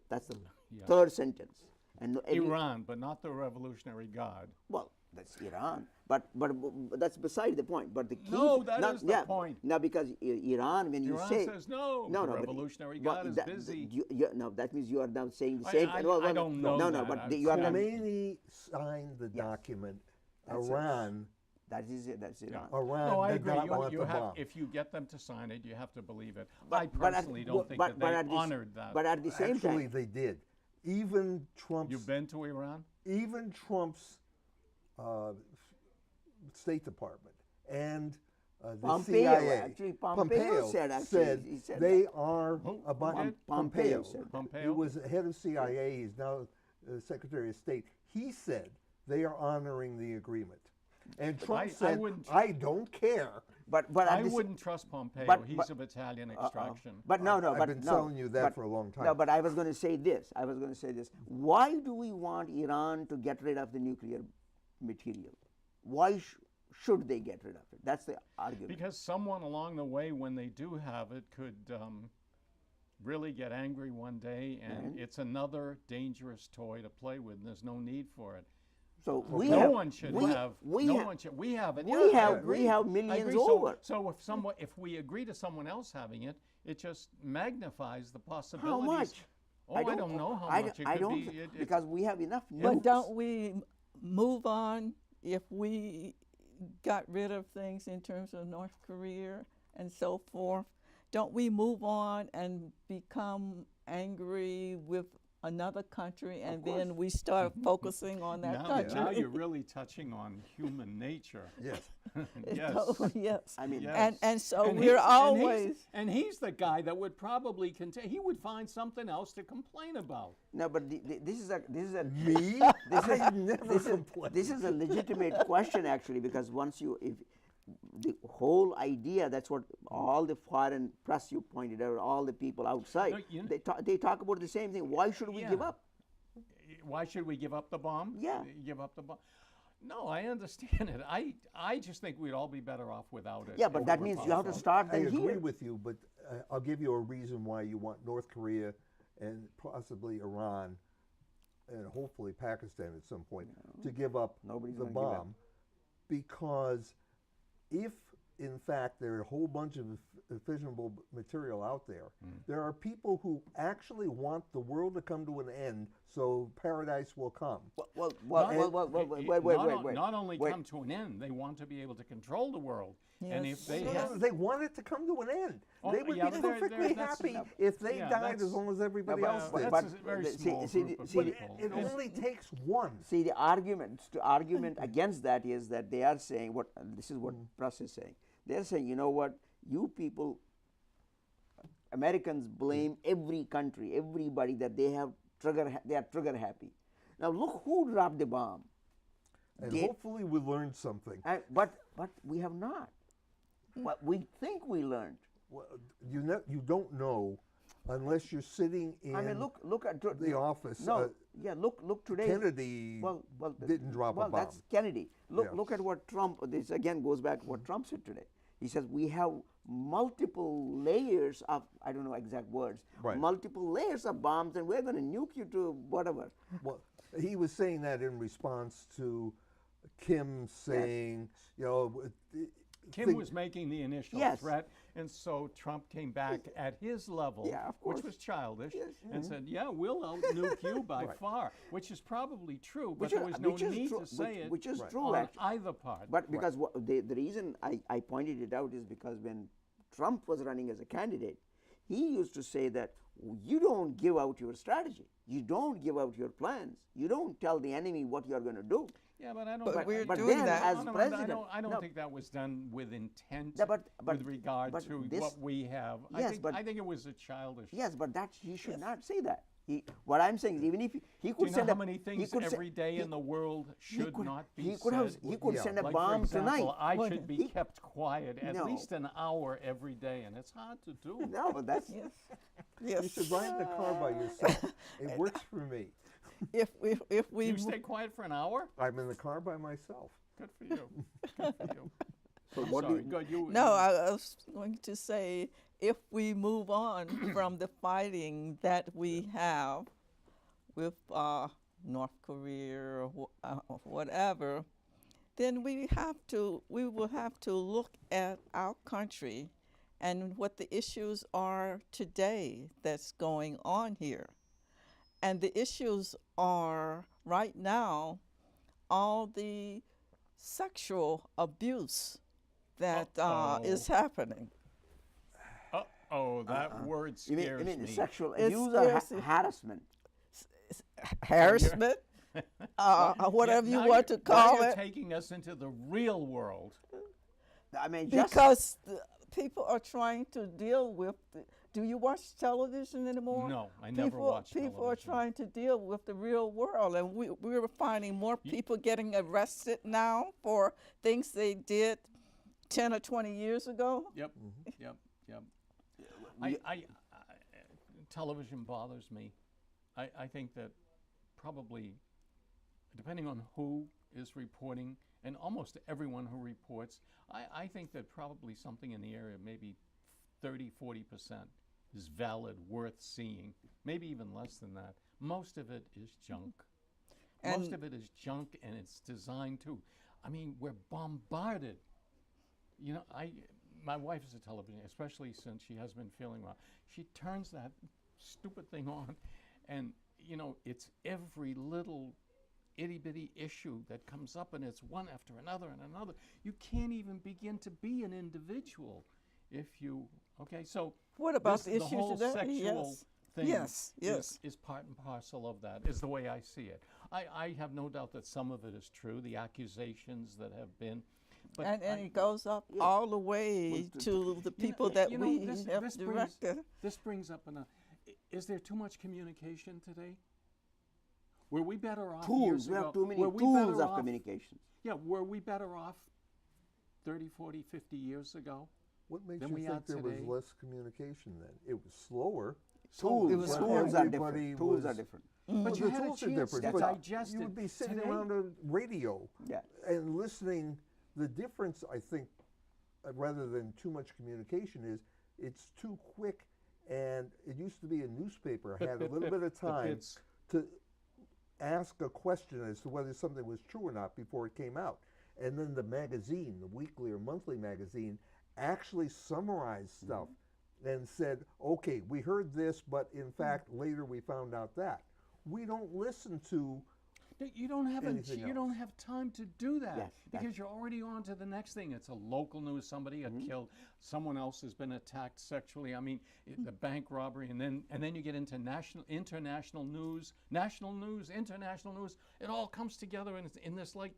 Speaker 2: That's the
Speaker 1: Yeah.
Speaker 2: third sentence. And
Speaker 1: Iran, but not the Revolutionary Guard.
Speaker 2: well, that's Iran, but that's beside the point. But the key.
Speaker 1: No, that is the point.
Speaker 2: Now, because Iran, when you
Speaker 1: Iran
Speaker 2: say
Speaker 1: says no.
Speaker 2: no,
Speaker 1: the
Speaker 2: but
Speaker 1: Revolutionary
Speaker 2: well,
Speaker 1: Guard is
Speaker 2: that-
Speaker 1: busy.
Speaker 2: no, that means you are now saying the
Speaker 1: I-
Speaker 2: same.
Speaker 1: I-
Speaker 2: well,
Speaker 1: I don't know
Speaker 2: No,
Speaker 1: that.
Speaker 2: but
Speaker 1: I'm
Speaker 2: you are not.
Speaker 3: Khomeini signed the document.
Speaker 2: That's it.
Speaker 3: Iran,
Speaker 2: That is it. That's Iran.
Speaker 3: Iran
Speaker 1: No, I
Speaker 3: did
Speaker 1: agree.
Speaker 3: not want
Speaker 1: You
Speaker 3: the
Speaker 1: have,
Speaker 3: bomb.
Speaker 1: if you get them to sign it, you have to believe it.
Speaker 2: But-
Speaker 1: I
Speaker 2: but at-
Speaker 1: personally don't think
Speaker 2: but-
Speaker 1: that
Speaker 2: but
Speaker 1: they
Speaker 2: at this-
Speaker 1: honored that.
Speaker 2: But at the same
Speaker 3: Actually,
Speaker 2: time,
Speaker 3: they did. Even Trump's
Speaker 1: You've been to Iran?
Speaker 3: uh, State Department and the
Speaker 2: Pompeo,
Speaker 3: CIA.
Speaker 2: actually, Pompeo said, he said
Speaker 3: they
Speaker 2: that.
Speaker 3: are
Speaker 1: Who
Speaker 3: about
Speaker 1: did?
Speaker 2: Pompeo said that.
Speaker 3: He
Speaker 1: Pompeo?
Speaker 3: was head of CIA. He's now Secretary of State. He said they are honoring the agreement, and Trump
Speaker 1: I
Speaker 3: said,
Speaker 1: wouldn't-
Speaker 3: "I don't care."
Speaker 2: but
Speaker 1: I
Speaker 2: at this,
Speaker 1: wouldn't trust Pompeo.
Speaker 2: but-
Speaker 1: He's
Speaker 2: but-
Speaker 1: of Italian extraction.
Speaker 2: But no,
Speaker 3: I've
Speaker 2: but
Speaker 3: been
Speaker 2: no,
Speaker 3: telling you that
Speaker 2: but-
Speaker 3: for a long time.
Speaker 2: No, but I was going to say this. Why do we want Iran to get rid of the nuclear material? Why should they get rid of it? That's the argument.
Speaker 1: Because someone along the way, when they do have it, could really get angry one day, and it's another dangerous toy to play with, and there's no need for it.
Speaker 2: So
Speaker 1: No one should have.
Speaker 2: We
Speaker 1: no
Speaker 2: have,
Speaker 1: one should. We have it.
Speaker 2: we
Speaker 1: Yeah, I
Speaker 2: have-
Speaker 1: agree.
Speaker 2: we have
Speaker 1: I
Speaker 2: millions
Speaker 1: agree. So-
Speaker 2: over.
Speaker 1: So if we agree to someone else having it, it just magnifies the possibilities.
Speaker 2: how much?
Speaker 1: Oh, I don't know how much. It
Speaker 2: I
Speaker 1: could
Speaker 2: don't
Speaker 1: be.
Speaker 2: thi- because we have enough nukes.
Speaker 4: But don't we move on if we got rid of things in terms of North Korea and so forth? Don't we move on and become angry with another country and then we start focusing on that
Speaker 1: now,
Speaker 4: country?
Speaker 1: now you're really touching on human nature.
Speaker 3: Yes.
Speaker 1: Yes.
Speaker 4: Yes.
Speaker 2: I mean,
Speaker 1: Yes.
Speaker 4: And so
Speaker 1: And
Speaker 4: we're
Speaker 1: he's-
Speaker 4: always
Speaker 1: and he's the guy that would probably he would find something else to complain about.
Speaker 2: no, but this is a
Speaker 3: Me?
Speaker 2: this is
Speaker 3: I never
Speaker 2: this is,
Speaker 3: complained.
Speaker 2: this is a legitimate question actually, because if the whole idea, that's what all the foreign press you pointed out, all the people outside,
Speaker 1: No, you know-
Speaker 2: they talk about the same thing. Why should we give
Speaker 1: Yeah.
Speaker 2: up?
Speaker 1: Why should we give up the bomb?
Speaker 2: Yeah.
Speaker 1: Give up the bomb. No, I understand it. I just think we'd all be better off without it.
Speaker 2: Yeah, but
Speaker 1: if
Speaker 2: that
Speaker 1: we're
Speaker 2: means you have to
Speaker 1: possible.
Speaker 2: start
Speaker 3: I
Speaker 2: then
Speaker 3: agree
Speaker 2: here.
Speaker 3: with you, but I'll give you a reason why you want North Korea and possibly Iran and hopefully Pakistan at some point to give up
Speaker 2: Nobody's
Speaker 3: the
Speaker 2: gonna give up.
Speaker 3: bomb. Because if, in fact, there are a whole bunch of fissionable material out there, there are people who actually want the world to come to an end so paradise will come.
Speaker 2: Well, wait.
Speaker 1: Not only
Speaker 2: Wait.
Speaker 1: come to an end, they want to be able to control the world. And if
Speaker 4: Yes.
Speaker 1: they
Speaker 3: No,
Speaker 1: have,
Speaker 3: they want it to come to an end.
Speaker 1: Oh,
Speaker 3: They would
Speaker 1: yeah,
Speaker 3: be
Speaker 1: but
Speaker 3: perfectly
Speaker 1: that's-
Speaker 3: happy if they
Speaker 1: yeah,
Speaker 3: died
Speaker 1: that's-
Speaker 3: as long as everybody
Speaker 2: but-
Speaker 3: else
Speaker 1: well,
Speaker 3: did.
Speaker 1: that's a very
Speaker 2: see-
Speaker 1: small
Speaker 2: see-
Speaker 1: group of
Speaker 2: see,
Speaker 1: people.
Speaker 3: It only takes one.
Speaker 2: See, the argument against that is that they are saying this is what press is saying. They're saying, you know what, you people, Americans blame every country, everybody that they are trigger happy. Now look who dropped the bomb.
Speaker 3: And
Speaker 2: They-
Speaker 3: hopefully we learned something.
Speaker 2: But we have not. But we think we learned.
Speaker 3: Well, you don't know unless you're sitting in
Speaker 2: I mean, look at
Speaker 3: the office.
Speaker 2: No, yeah, look today.
Speaker 3: Kennedy didn't drop a bomb.
Speaker 2: Well, that's Kennedy.
Speaker 3: Yeah.
Speaker 2: Look at what Trump. This again goes back to what Trump said today. He says we have multiple layers of, I don't know exact words,
Speaker 3: Right.
Speaker 2: multiple layers of bombs, and we're going to nuke you to whatever.
Speaker 3: Well, he was saying that in response to Kim saying, you know,
Speaker 1: Kim was making the initial
Speaker 2: Yes.
Speaker 1: threat, and so Trump came back at his level,
Speaker 2: Yeah, of course.
Speaker 1: which was childish,
Speaker 2: Yes.
Speaker 1: and said, "Yeah, we'll out-nuke you by
Speaker 3: Right.
Speaker 1: far," which is probably true, but
Speaker 2: Which
Speaker 1: there
Speaker 2: is-
Speaker 1: was no
Speaker 2: which is
Speaker 1: need
Speaker 2: true-
Speaker 1: to say it
Speaker 2: which is
Speaker 3: Right.
Speaker 2: true,
Speaker 1: on
Speaker 2: actually.
Speaker 1: either part.
Speaker 2: But because the reason I pointed it out is because when Trump was running as a candidate, he used to say that you don't give out your strategy. You don't give out your plans. You don't tell the enemy what you're going to do.
Speaker 1: Yeah, but I don't.
Speaker 4: But we're
Speaker 2: but
Speaker 4: doing
Speaker 2: then
Speaker 4: that.
Speaker 2: as
Speaker 1: No, no,
Speaker 2: president,
Speaker 1: I don't
Speaker 2: no,
Speaker 1: think that was done with intent
Speaker 2: No, but
Speaker 1: with regard
Speaker 2: but
Speaker 1: to
Speaker 2: this-
Speaker 1: what we have.
Speaker 2: Yes, but-
Speaker 1: I think it was a childish.
Speaker 2: yes, but that he should not say that. What I'm saying is, even if he
Speaker 1: Do
Speaker 2: could
Speaker 1: you know
Speaker 2: send
Speaker 1: how
Speaker 2: a,
Speaker 1: many
Speaker 2: he
Speaker 1: things
Speaker 2: could se-
Speaker 1: every day in the world should
Speaker 2: could-
Speaker 1: not be
Speaker 2: he could
Speaker 1: said?
Speaker 2: have, he could
Speaker 3: Yeah.
Speaker 2: send a
Speaker 1: Like,
Speaker 2: bomb
Speaker 1: for example,
Speaker 2: tonight.
Speaker 1: I
Speaker 4: What?
Speaker 1: should be
Speaker 2: He-
Speaker 1: kept quiet at
Speaker 2: No.
Speaker 1: least an hour every day, and it's hard to do.
Speaker 2: No, but that's
Speaker 4: Yes.
Speaker 3: You
Speaker 4: Yes.
Speaker 3: should ride in the car by yourself. It works for me.
Speaker 4: If we
Speaker 1: You stay quiet for an hour?
Speaker 3: I'm in the car by myself.
Speaker 1: Good for you. Good for you.
Speaker 2: so.
Speaker 1: I'm
Speaker 2: What do
Speaker 1: sorry.
Speaker 2: you,
Speaker 1: Good. You.
Speaker 4: No, I was going to say if we move on from the fighting that we have with North Korea or whatever, then we will have to look at our country and what the issues are today that's going on here. And the issues are right now all the sexual abuse that is happening.
Speaker 1: Oh, that word
Speaker 2: you
Speaker 1: scares
Speaker 2: mean
Speaker 1: me.
Speaker 2: sexual
Speaker 4: It
Speaker 2: abuse or
Speaker 4: scares you.
Speaker 2: harassment?
Speaker 4: Harassment, whatever you
Speaker 1: Now
Speaker 4: want to
Speaker 1: now
Speaker 4: call
Speaker 1: you're
Speaker 4: it,
Speaker 1: taking us into the real world.
Speaker 2: I mean, just
Speaker 4: because people are trying to deal with. Do you watch television anymore?
Speaker 1: No, I never
Speaker 4: people,
Speaker 1: watched
Speaker 4: People are
Speaker 1: television.
Speaker 4: trying to deal with the real world, and we're finding more people getting arrested now for things they did 10 or 20 years ago.
Speaker 1: Yep, yep, yep. Television bothers me. I think that probably, depending on who is reporting, and almost everyone who reports, I think that probably something in the area, maybe 30–40% is valid, worth seeing, maybe even less than that. Most of it is junk. Most
Speaker 4: And-
Speaker 1: of it is junk, and it's designed to. I mean, we're bombarded. You know, my wife is a television, especially since she has been feeling well. She turns that stupid thing on, and you know, it's every little itty-bitty issue that comes up, and it's one after another and another. You can't even begin to be an individual if you. Okay, so
Speaker 4: What about
Speaker 1: this-
Speaker 4: the issue
Speaker 1: whole
Speaker 4: today?
Speaker 1: sexual
Speaker 4: Yes.
Speaker 1: thing
Speaker 4: Yes, yes.
Speaker 1: is part and parcel of that, is the way I see it. I have no doubt that some of it is true, the accusations that have been. But
Speaker 4: And
Speaker 1: I-
Speaker 4: it goes up all the way to the people that
Speaker 1: you know,
Speaker 4: we
Speaker 1: this-
Speaker 4: have
Speaker 1: this
Speaker 4: directed.
Speaker 1: This brings up is there too much communication today? Were we better off years
Speaker 2: tools. We
Speaker 1: ago?
Speaker 2: have too many
Speaker 1: Were we
Speaker 2: tools
Speaker 1: better
Speaker 2: of
Speaker 1: off-
Speaker 2: communication.
Speaker 1: Yeah, were we better off 30, 40, 50 years ago?
Speaker 3: What makes
Speaker 1: Than
Speaker 3: you
Speaker 1: we
Speaker 3: think
Speaker 1: are
Speaker 3: there was
Speaker 1: today.
Speaker 3: less communication then? It was slower.
Speaker 2: Tools,
Speaker 4: It was
Speaker 3: but
Speaker 2: tools are
Speaker 3: everybody
Speaker 2: different. Tools are
Speaker 3: was-
Speaker 2: different.
Speaker 1: But
Speaker 3: Well,
Speaker 1: you
Speaker 3: the
Speaker 1: had a
Speaker 3: tools are
Speaker 1: chance
Speaker 3: different,
Speaker 1: to
Speaker 3: but
Speaker 1: digest
Speaker 3: you
Speaker 1: it.
Speaker 3: would be sitting
Speaker 1: Today-
Speaker 3: around a radio
Speaker 2: Yeah.
Speaker 3: and listening. The difference, I think, rather than too much communication, is it's too quick. And it used to be a newspaper had a little bit of time
Speaker 1: bits.
Speaker 3: to ask a question as to whether something was true or not before it came out. And then the magazine, the weekly or monthly magazine, actually summarized stuff and said, okay, we heard this, but in fact, later we found out that. We don't listen to
Speaker 1: You don't have
Speaker 3: anything
Speaker 1: you don't
Speaker 3: else.
Speaker 1: have time to do that
Speaker 2: Yes,
Speaker 1: because you're already on to the next thing. It's a local news. Somebody got killed. Someone else has been attacked sexually. I mean, the bank robbery, and then you get into international news, national news, international news. It all comes together, and it's in this like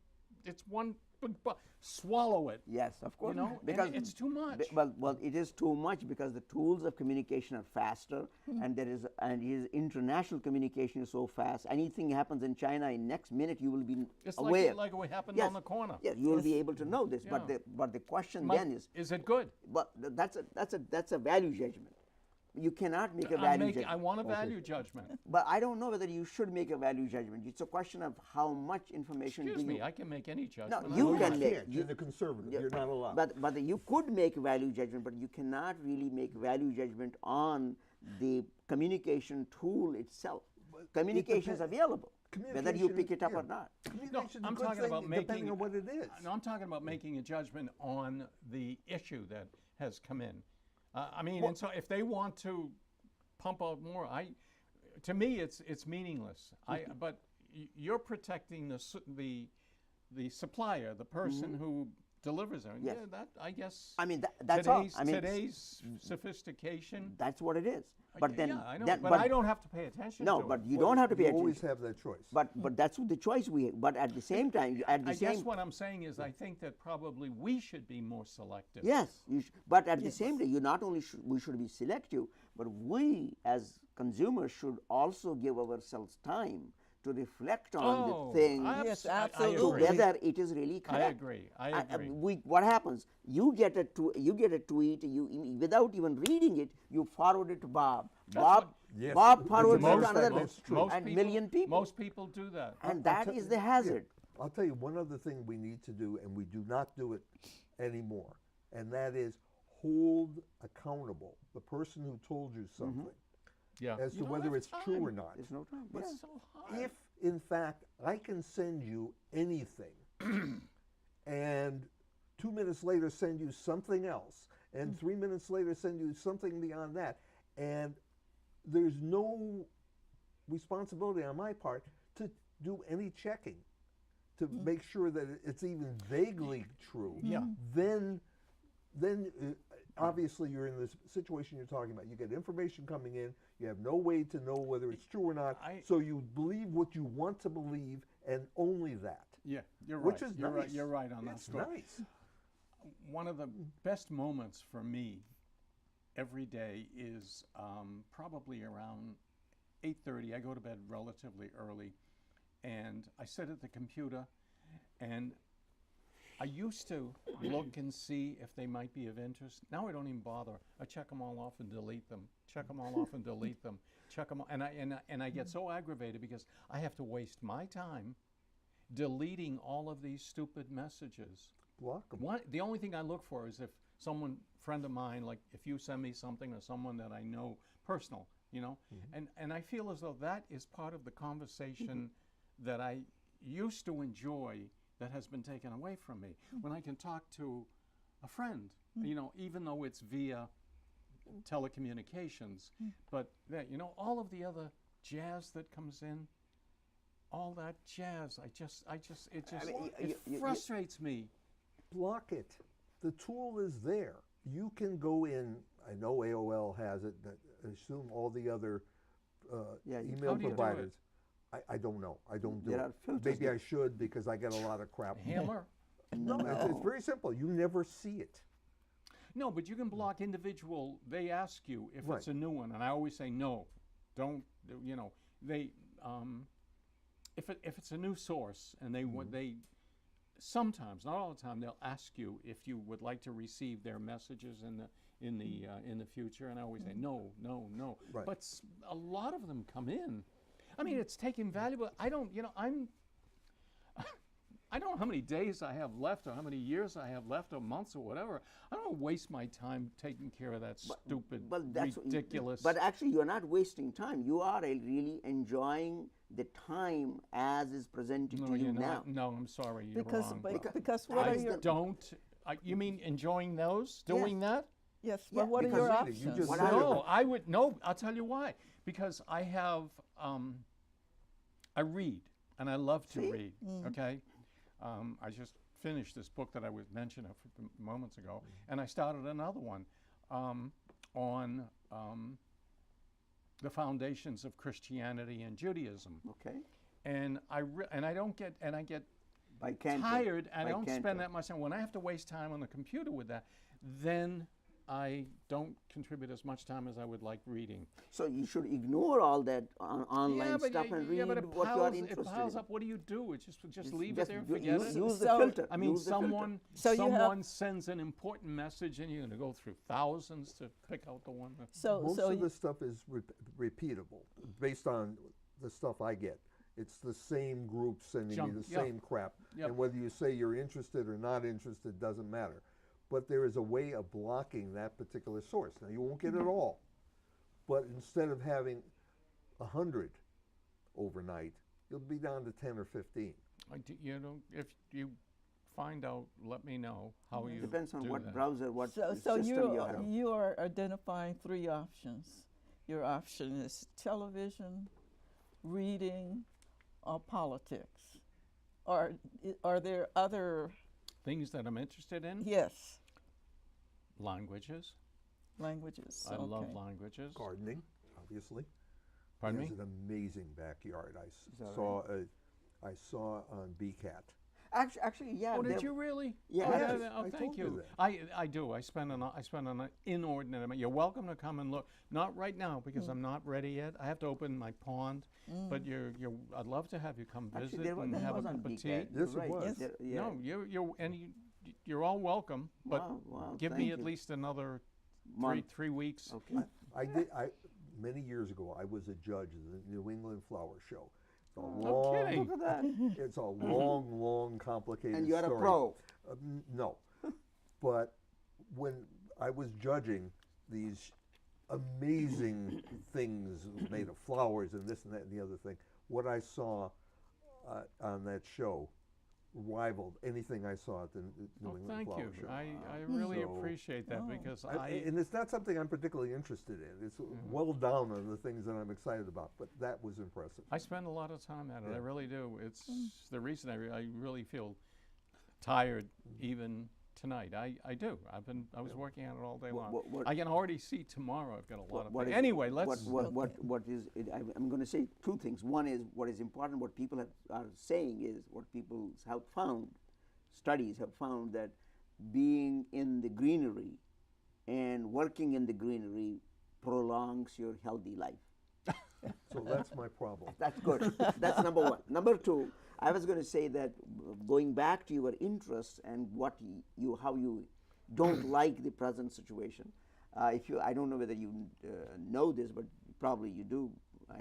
Speaker 1: it's one big swallow it.
Speaker 2: Yes, of course.
Speaker 1: You know,
Speaker 2: because
Speaker 1: and it's too much.
Speaker 2: Well, it is too much because the tools of communication are faster, and international communication is so fast. Anything happens in China, in next minute you will be
Speaker 1: It's
Speaker 2: aware.
Speaker 1: like what happened
Speaker 2: Yes.
Speaker 1: on the corner.
Speaker 2: Yes, you will be able to know this.
Speaker 1: Yeah.
Speaker 2: But the question
Speaker 1: Mike,
Speaker 2: then is,
Speaker 1: it good?
Speaker 2: but that's a value judgment. You cannot make a
Speaker 1: I
Speaker 2: value judgment.
Speaker 1: I want a value judgment.
Speaker 2: But I don't know whether you should make a value judgment. It's a question of how much information
Speaker 1: Excuse
Speaker 2: do you.
Speaker 1: me, I can make any judgment. I
Speaker 2: you
Speaker 1: don't
Speaker 2: can
Speaker 1: want-
Speaker 2: make-
Speaker 3: can't.
Speaker 2: you-
Speaker 3: You're the conservative.
Speaker 2: Yeah,
Speaker 3: You're not allowed.
Speaker 2: But you could make value judgment, but you cannot really make value judgment on the communication tool itself. Communication is available, whether you pick it up
Speaker 3: yeah.
Speaker 2: or not.
Speaker 3: Communication's a
Speaker 1: I'm
Speaker 3: good
Speaker 1: talking
Speaker 3: thing
Speaker 1: about
Speaker 3: depending
Speaker 1: making.
Speaker 3: on what it is.
Speaker 1: No, I'm talking about making a judgment on the issue that has come in. I mean, and so if they want to pump out more, to me, it's meaningless. But you're protecting the supplier, the person who delivers them.
Speaker 2: Yes.
Speaker 1: Yeah, that I guess.
Speaker 2: I mean, that's all.
Speaker 1: today's
Speaker 2: I mean,
Speaker 1: today's sophistication.
Speaker 2: that's what it is. But then,
Speaker 1: yeah, I know,
Speaker 2: then-
Speaker 1: but I don't have to pay attention.
Speaker 2: No,
Speaker 1: to
Speaker 2: but
Speaker 1: it.
Speaker 2: you don't have to pay
Speaker 3: You
Speaker 2: attention.
Speaker 3: always have that choice.
Speaker 2: But that's the choice we. But at the same time, at the
Speaker 1: I
Speaker 2: same.
Speaker 1: guess what I'm saying is I think that probably we should be more selective.
Speaker 2: Yes, but at the same time, you not only we should be selective, but we as consumers should also give ourselves time to reflect on the thing,
Speaker 4: Yes,
Speaker 1: I
Speaker 4: absolutely.
Speaker 1: agree.
Speaker 2: whether it is really
Speaker 1: I
Speaker 2: correct.
Speaker 1: agree. I agree.
Speaker 2: What happens? You get a tweet. Without even reading it, you forward it to Bob. Bob
Speaker 3: Yes.
Speaker 2: Bob forwards it to
Speaker 3: Most-
Speaker 2: another
Speaker 3: that's true.
Speaker 2: and million people.
Speaker 1: Most people do that.
Speaker 2: And that is the hazard.
Speaker 3: I'll tell you one other thing we need to do, and we do not do it anymore, and that is hold accountable the person who told you something
Speaker 1: Yeah.
Speaker 3: as
Speaker 1: You
Speaker 3: to
Speaker 1: don't
Speaker 3: whether
Speaker 1: have
Speaker 3: it's true or
Speaker 1: time.
Speaker 3: not.
Speaker 2: There's no time.
Speaker 1: It's
Speaker 2: Yeah.
Speaker 1: so hard.
Speaker 3: If, in fact, I can send you anything and 2 minutes later send you something else, and 3 minutes later send you something beyond that, and there's no responsibility on my part to do any checking to make sure that it's even vaguely true,
Speaker 1: Yeah.
Speaker 3: then obviously you're in this situation you're talking about. You get information coming in, you have no way to know whether it's true or not, so you believe what you want to believe and only that.
Speaker 1: Yeah, you're
Speaker 3: Which
Speaker 1: right.
Speaker 3: is
Speaker 1: You're right.
Speaker 3: nice.
Speaker 1: You're right on that
Speaker 3: It's
Speaker 1: score.
Speaker 3: nice.
Speaker 1: One of the best moments for me every day is probably around 8:30. I go to bed relatively early, and I sit at the computer, and I used to look and see if they might be of interest. Now I don't even bother. I check them all off and delete them. Check them all off and delete them. Check them, and I get so aggravated because I have to waste my time deleting all of these stupid messages.
Speaker 3: Block 'em.
Speaker 1: The only thing I look for is if friend of mine, like if you send me something or someone that I know personal, and I feel as though that is part of the conversation that I used to enjoy that has been taken away from me. When I can talk to a friend, even though it's via telecommunications, but that, all of the other jazz that comes in, all that jazz, it frustrates me.
Speaker 3: Block it. The tool is there. You can go in. I know AOL has it. I assume all the other email
Speaker 1: How do you do
Speaker 3: providers. I don't know. I don't do
Speaker 2: There
Speaker 3: it.
Speaker 2: are filters
Speaker 3: Maybe
Speaker 2: that-
Speaker 3: I should because I get a lot of crap.
Speaker 1: Hammer?
Speaker 3: No, it's very simple. You never see it.
Speaker 1: No, but you can block individual. They ask you if
Speaker 3: Right.
Speaker 1: it's a new one, and I always say no. Don't. They if it's a new source, and they sometimes, not all the time, they'll ask you if you would like to receive their messages in the future, and I always say no.
Speaker 3: Right.
Speaker 1: But a lot of them come in. I mean, it's taking valuable. I don't know how many days I have left, or how many years I have left, or months, or whatever. I don't waste my time taking care of that stupid, ridiculous.
Speaker 2: But actually, you are not wasting time. You are really enjoying the time as is presented
Speaker 1: no,
Speaker 2: to you
Speaker 1: you're
Speaker 2: now.
Speaker 1: not. No, I'm sorry, you're
Speaker 4: Because
Speaker 1: wrong.
Speaker 4: because what are
Speaker 1: I
Speaker 4: your
Speaker 1: don't. You mean enjoying those, doing that?
Speaker 4: yes?
Speaker 2: Yeah,
Speaker 4: But what are
Speaker 2: because
Speaker 4: your
Speaker 3: read it, you
Speaker 4: options?
Speaker 3: just
Speaker 2: What
Speaker 3: said
Speaker 2: are
Speaker 3: it.
Speaker 2: your-
Speaker 1: No, I would no. I'll tell you why. Because I have, I read, and I love to read. Okay, I just finished this book that I was mentioning a few moments ago, and I started another one on the foundations of Christianity and Judaism.
Speaker 2: Okay.
Speaker 1: And I get
Speaker 2: By Cantor.
Speaker 1: tired, and I
Speaker 2: By
Speaker 1: don't
Speaker 2: Cantor.
Speaker 1: spend that much time. When I have to waste time on the computer with that, then I don't contribute as much time as I would like reading.
Speaker 2: So you should ignore all that online stuff and read
Speaker 1: but it
Speaker 2: what you are interested
Speaker 1: it piles
Speaker 2: in.
Speaker 1: up. What do you do? It's just leave
Speaker 2: Just
Speaker 1: it there and
Speaker 2: do-
Speaker 1: forget
Speaker 2: use,
Speaker 1: it?
Speaker 2: use the
Speaker 4: So-
Speaker 2: filter.
Speaker 1: I mean,
Speaker 2: use the filter.
Speaker 1: someone sends an important message, and you're going to go through thousands to pick out the one that.
Speaker 3: Most
Speaker 4: so
Speaker 3: of
Speaker 4: you-
Speaker 3: this stuff is repeatable based on the stuff I get. It's the same group sending
Speaker 1: Junk,
Speaker 3: me the
Speaker 1: yeah.
Speaker 3: same crap.
Speaker 1: Yep.
Speaker 3: And whether you say you're interested or not interested doesn't matter. But there is a way of blocking that particular source. Now, you won't get it all. But instead of having 100 overnight, you'll be down to 10 or 15.
Speaker 1: If you find out, let me know how you
Speaker 2: Depends on
Speaker 1: do
Speaker 2: what
Speaker 1: that.
Speaker 2: browser, what
Speaker 4: So
Speaker 2: system you have.
Speaker 4: you are identifying three options. Your option is television, reading, or politics. Are there other
Speaker 1: things that I'm interested in.
Speaker 4: Yes.
Speaker 1: Languages.
Speaker 4: Languages.
Speaker 1: I
Speaker 4: okay.
Speaker 1: love languages.
Speaker 3: Gardening, obviously.
Speaker 1: Pardon
Speaker 3: He
Speaker 1: me?
Speaker 3: has an amazing backyard.
Speaker 2: that
Speaker 3: I saw on BCAT.
Speaker 2: Actually, yeah.
Speaker 1: Oh, did
Speaker 2: there-
Speaker 1: you really?
Speaker 2: Yeah,
Speaker 1: Oh,
Speaker 2: yes,
Speaker 1: oh,
Speaker 3: I
Speaker 1: thank
Speaker 3: told you
Speaker 1: you.
Speaker 3: that.
Speaker 1: I do. I spend an inordinate amount. You're welcome to come and look. Not right now because I'm not ready yet. I have to open my pond. But you're. I'd love to have you come visit
Speaker 2: Actually, there was,
Speaker 1: and
Speaker 2: that
Speaker 1: have a
Speaker 2: was on
Speaker 1: cup of
Speaker 2: BCAT.
Speaker 1: tea.
Speaker 3: Yes,
Speaker 2: You're
Speaker 3: it
Speaker 2: right.
Speaker 3: was.
Speaker 4: Yes.
Speaker 2: Yeah.
Speaker 1: No, you're all welcome. But
Speaker 2: Wow,
Speaker 1: give
Speaker 2: thank
Speaker 1: me at
Speaker 2: you.
Speaker 1: least another
Speaker 2: Month.
Speaker 1: 3 weeks.
Speaker 2: Okay.
Speaker 3: Many years ago, I was a judge of the New England Flower Show. It's a
Speaker 1: No kidding.
Speaker 2: Look at that.
Speaker 3: It's a long, complicated
Speaker 2: And you are a
Speaker 3: story.
Speaker 2: pro.
Speaker 3: No. But when I was judging these amazing things made of flowers and this and that and the other thing, what I saw on that show rivaled anything I saw at the New
Speaker 1: Oh,
Speaker 3: England
Speaker 1: thank
Speaker 3: Flower
Speaker 1: you.
Speaker 3: Show.
Speaker 1: I really
Speaker 3: So-
Speaker 1: appreciate that because
Speaker 3: And it's not something I'm particularly interested in. It's well down on the things that I'm excited about, but that was impressive.
Speaker 1: I spend a lot of time at it. I
Speaker 3: Yeah.
Speaker 1: really do. It's the reason I really feel tired even tonight. I do. I was working on it all day long.
Speaker 2: what-
Speaker 1: I can already see tomorrow. I've got a lot of
Speaker 2: What
Speaker 1: things.
Speaker 2: is-
Speaker 1: Anyway, let's.
Speaker 2: what is it, I'm going to say two things. One is what is important. What people are saying is what people have found. Studies have found that being in the greenery and working in the greenery prolongs your healthy life.
Speaker 3: So that's my problem.
Speaker 2: That's good. That's number one. Number two, I was going to say that going back to your interests and what how you don't like the present situation. I don't know whether you know this, but probably you do.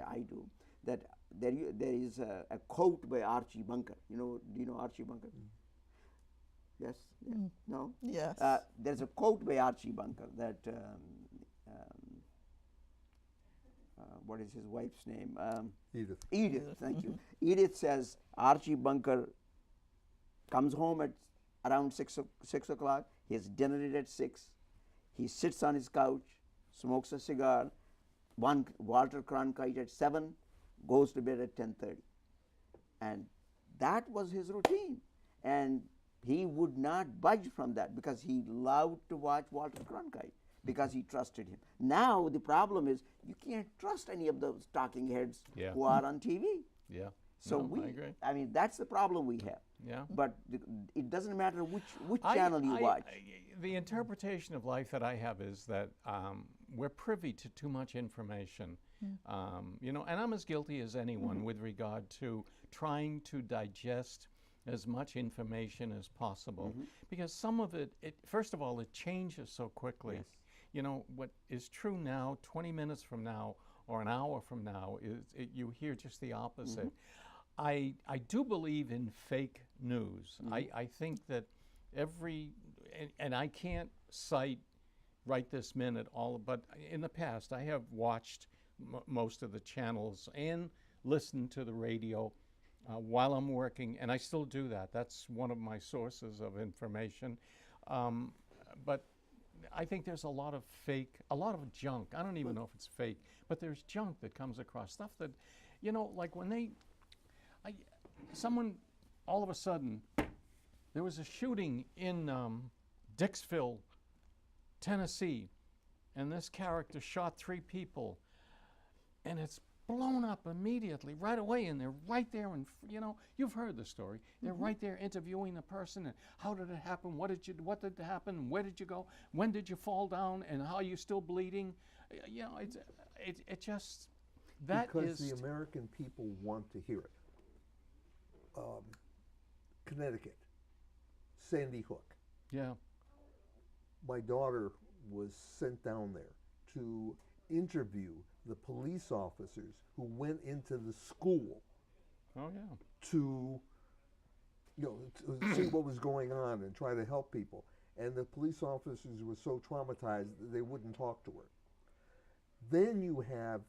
Speaker 2: I do. That there is a quote by Archie Bunker. Do you know Archie Bunker? Yes. Yeah. No.
Speaker 4: Yes.
Speaker 2: There's a quote by Archie Bunker that. What is his wife's name?
Speaker 3: Edith.
Speaker 2: Edith, thank you. Edith says Archie Bunker comes home at around 6 o'clock. He has dinner at 6. He sits on his couch, smokes a cigar. Walter Cronkite at 7, goes to bed at 10:30. And that was his routine. And he would not budge from that because he loved to watch Walter Cronkite because he trusted him. Now the problem is you can't trust any of those talking heads
Speaker 1: Yeah.
Speaker 2: who are on TV.
Speaker 1: Yeah.
Speaker 2: So
Speaker 1: No, I agree.
Speaker 2: I mean, that's the problem we have.
Speaker 1: Yeah.
Speaker 2: But it doesn't matter which channel you watch.
Speaker 1: The interpretation of life that I have is that we're privy to too much information. And I'm as guilty as anyone with regard to trying to digest as much information as possible, because some of it, first of all, it changes so quickly.
Speaker 2: Yes.
Speaker 1: What is true now, 20 minutes from now or an hour from now, you hear just the opposite. I do believe in fake news. I think that and I can't cite right this minute but in the past I have watched most of the channels and listened to the radio while I'm working, and I still do that. That's one of my sources of information. But I think there's a lot of junk. I don't even know if it's fake, but there's junk that comes across, stuff that, like when someone, all of a sudden, there was a shooting in Dixville, Tennessee, and this character shot 3 people, and it's blown up immediately, right away, and they're right there, and you've heard the story. They're right there interviewing the person, and how did it happen? What did happen? Where did you go? When did you fall down? And how are you still bleeding? It just
Speaker 3: Because the American people want to hear it. Connecticut, Sandy Hook.
Speaker 1: Yeah.
Speaker 3: My daughter was sent down there to interview the police officers who went into the school
Speaker 1: Oh yeah.
Speaker 3: to see what was going on and try to help people. And the police officers were so traumatized that they wouldn't talk to her. Then you have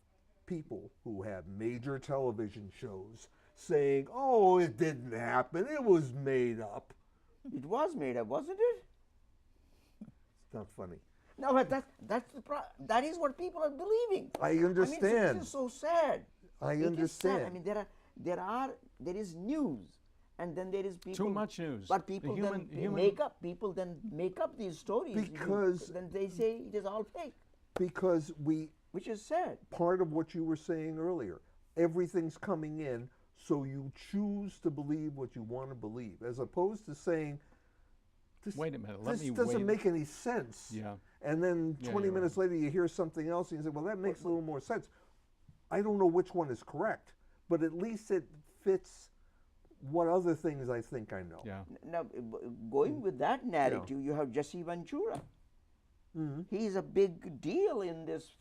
Speaker 3: people who have major television shows saying, oh, it didn't happen, it was made up.
Speaker 2: It was made up, wasn't it?
Speaker 3: It's not funny.
Speaker 2: No, but that is what people are believing.
Speaker 3: I
Speaker 2: I
Speaker 3: understand.
Speaker 2: mean, it's so sad.
Speaker 3: I
Speaker 2: It is sad.
Speaker 3: understand.
Speaker 2: I mean, there is news, and then there is people.
Speaker 1: Too much news.
Speaker 2: But
Speaker 1: The
Speaker 2: people
Speaker 1: human-
Speaker 2: then
Speaker 1: human-
Speaker 2: make up. People then make up these stories.
Speaker 3: Because-
Speaker 2: then they say it is all fake,
Speaker 3: Because
Speaker 2: which is sad.
Speaker 3: part of what you were saying earlier, everything's coming in, so you choose to believe what you want to believe, as opposed to saying, this,
Speaker 1: Wait a minute, let
Speaker 3: this
Speaker 1: me
Speaker 3: doesn't
Speaker 1: wait.
Speaker 3: make any sense.
Speaker 1: Yeah.
Speaker 3: And then
Speaker 1: Yeah,
Speaker 3: 20
Speaker 1: you're
Speaker 3: minutes later you hear something else and you say, well, that makes a little more sense. I don't know which one is correct, but at least it fits what other things I think I know.
Speaker 1: Yeah.
Speaker 2: Now, going with that narrative, you have Jesse Ventura. He's a big deal in this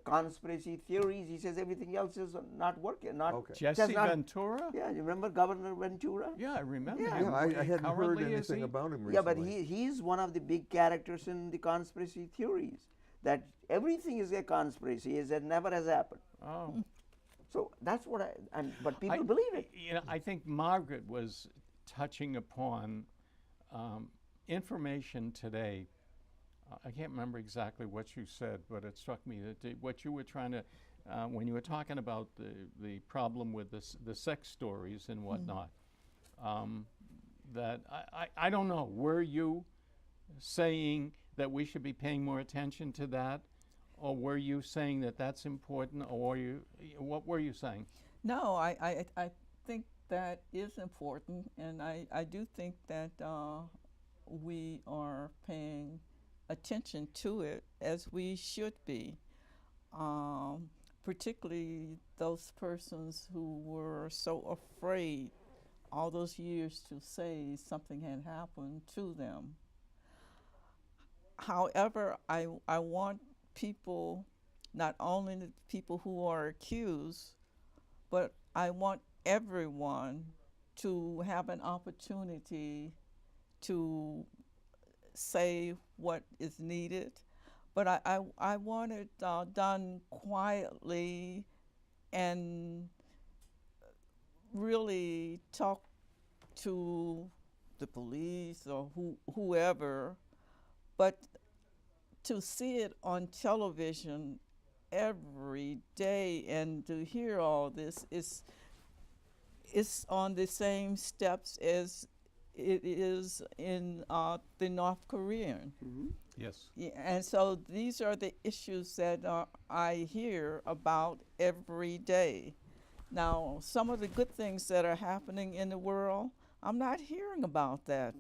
Speaker 2: conspiracy theories. He says everything else is not working. Not
Speaker 3: Okay.
Speaker 1: Jesse
Speaker 2: not-
Speaker 1: Ventura?
Speaker 2: Yeah, you remember Governor Ventura?
Speaker 1: Yeah, I remember
Speaker 2: Yeah.
Speaker 1: him.
Speaker 3: Yeah, I
Speaker 1: He
Speaker 3: hadn't heard
Speaker 1: currently is
Speaker 3: anything
Speaker 1: he-
Speaker 3: about him recently.
Speaker 2: Yeah, but he's one of the big characters in the conspiracy theories. That everything is a conspiracy, is that never has happened.
Speaker 1: Oh.
Speaker 2: So that's what but people believe it.
Speaker 1: You know, I think Margaret was touching upon information today. I can't remember exactly what you said, but it struck me that what you were trying to, when you were talking about the problem with the sex stories and whatnot, that I don't know, were you saying that we should be paying more attention to that? Or were you saying that that's important, or what were you saying?
Speaker 4: No, I think that is important, and I do think that we are paying attention to it as we should be, particularly those persons who were so afraid all those years to say something had happened to them. However, I want people, not only the people who are accused, but I want everyone to have an opportunity to say what is needed. But I want it done quietly and really talk to the police or whoever, but to see it on television every day and to hear all this is on the same steps as it is in the North Korean.
Speaker 1: Yes.
Speaker 4: Yeah, and so these are the issues that I hear about every day. Now, some of the good things that are happening in the world, I'm not hearing about that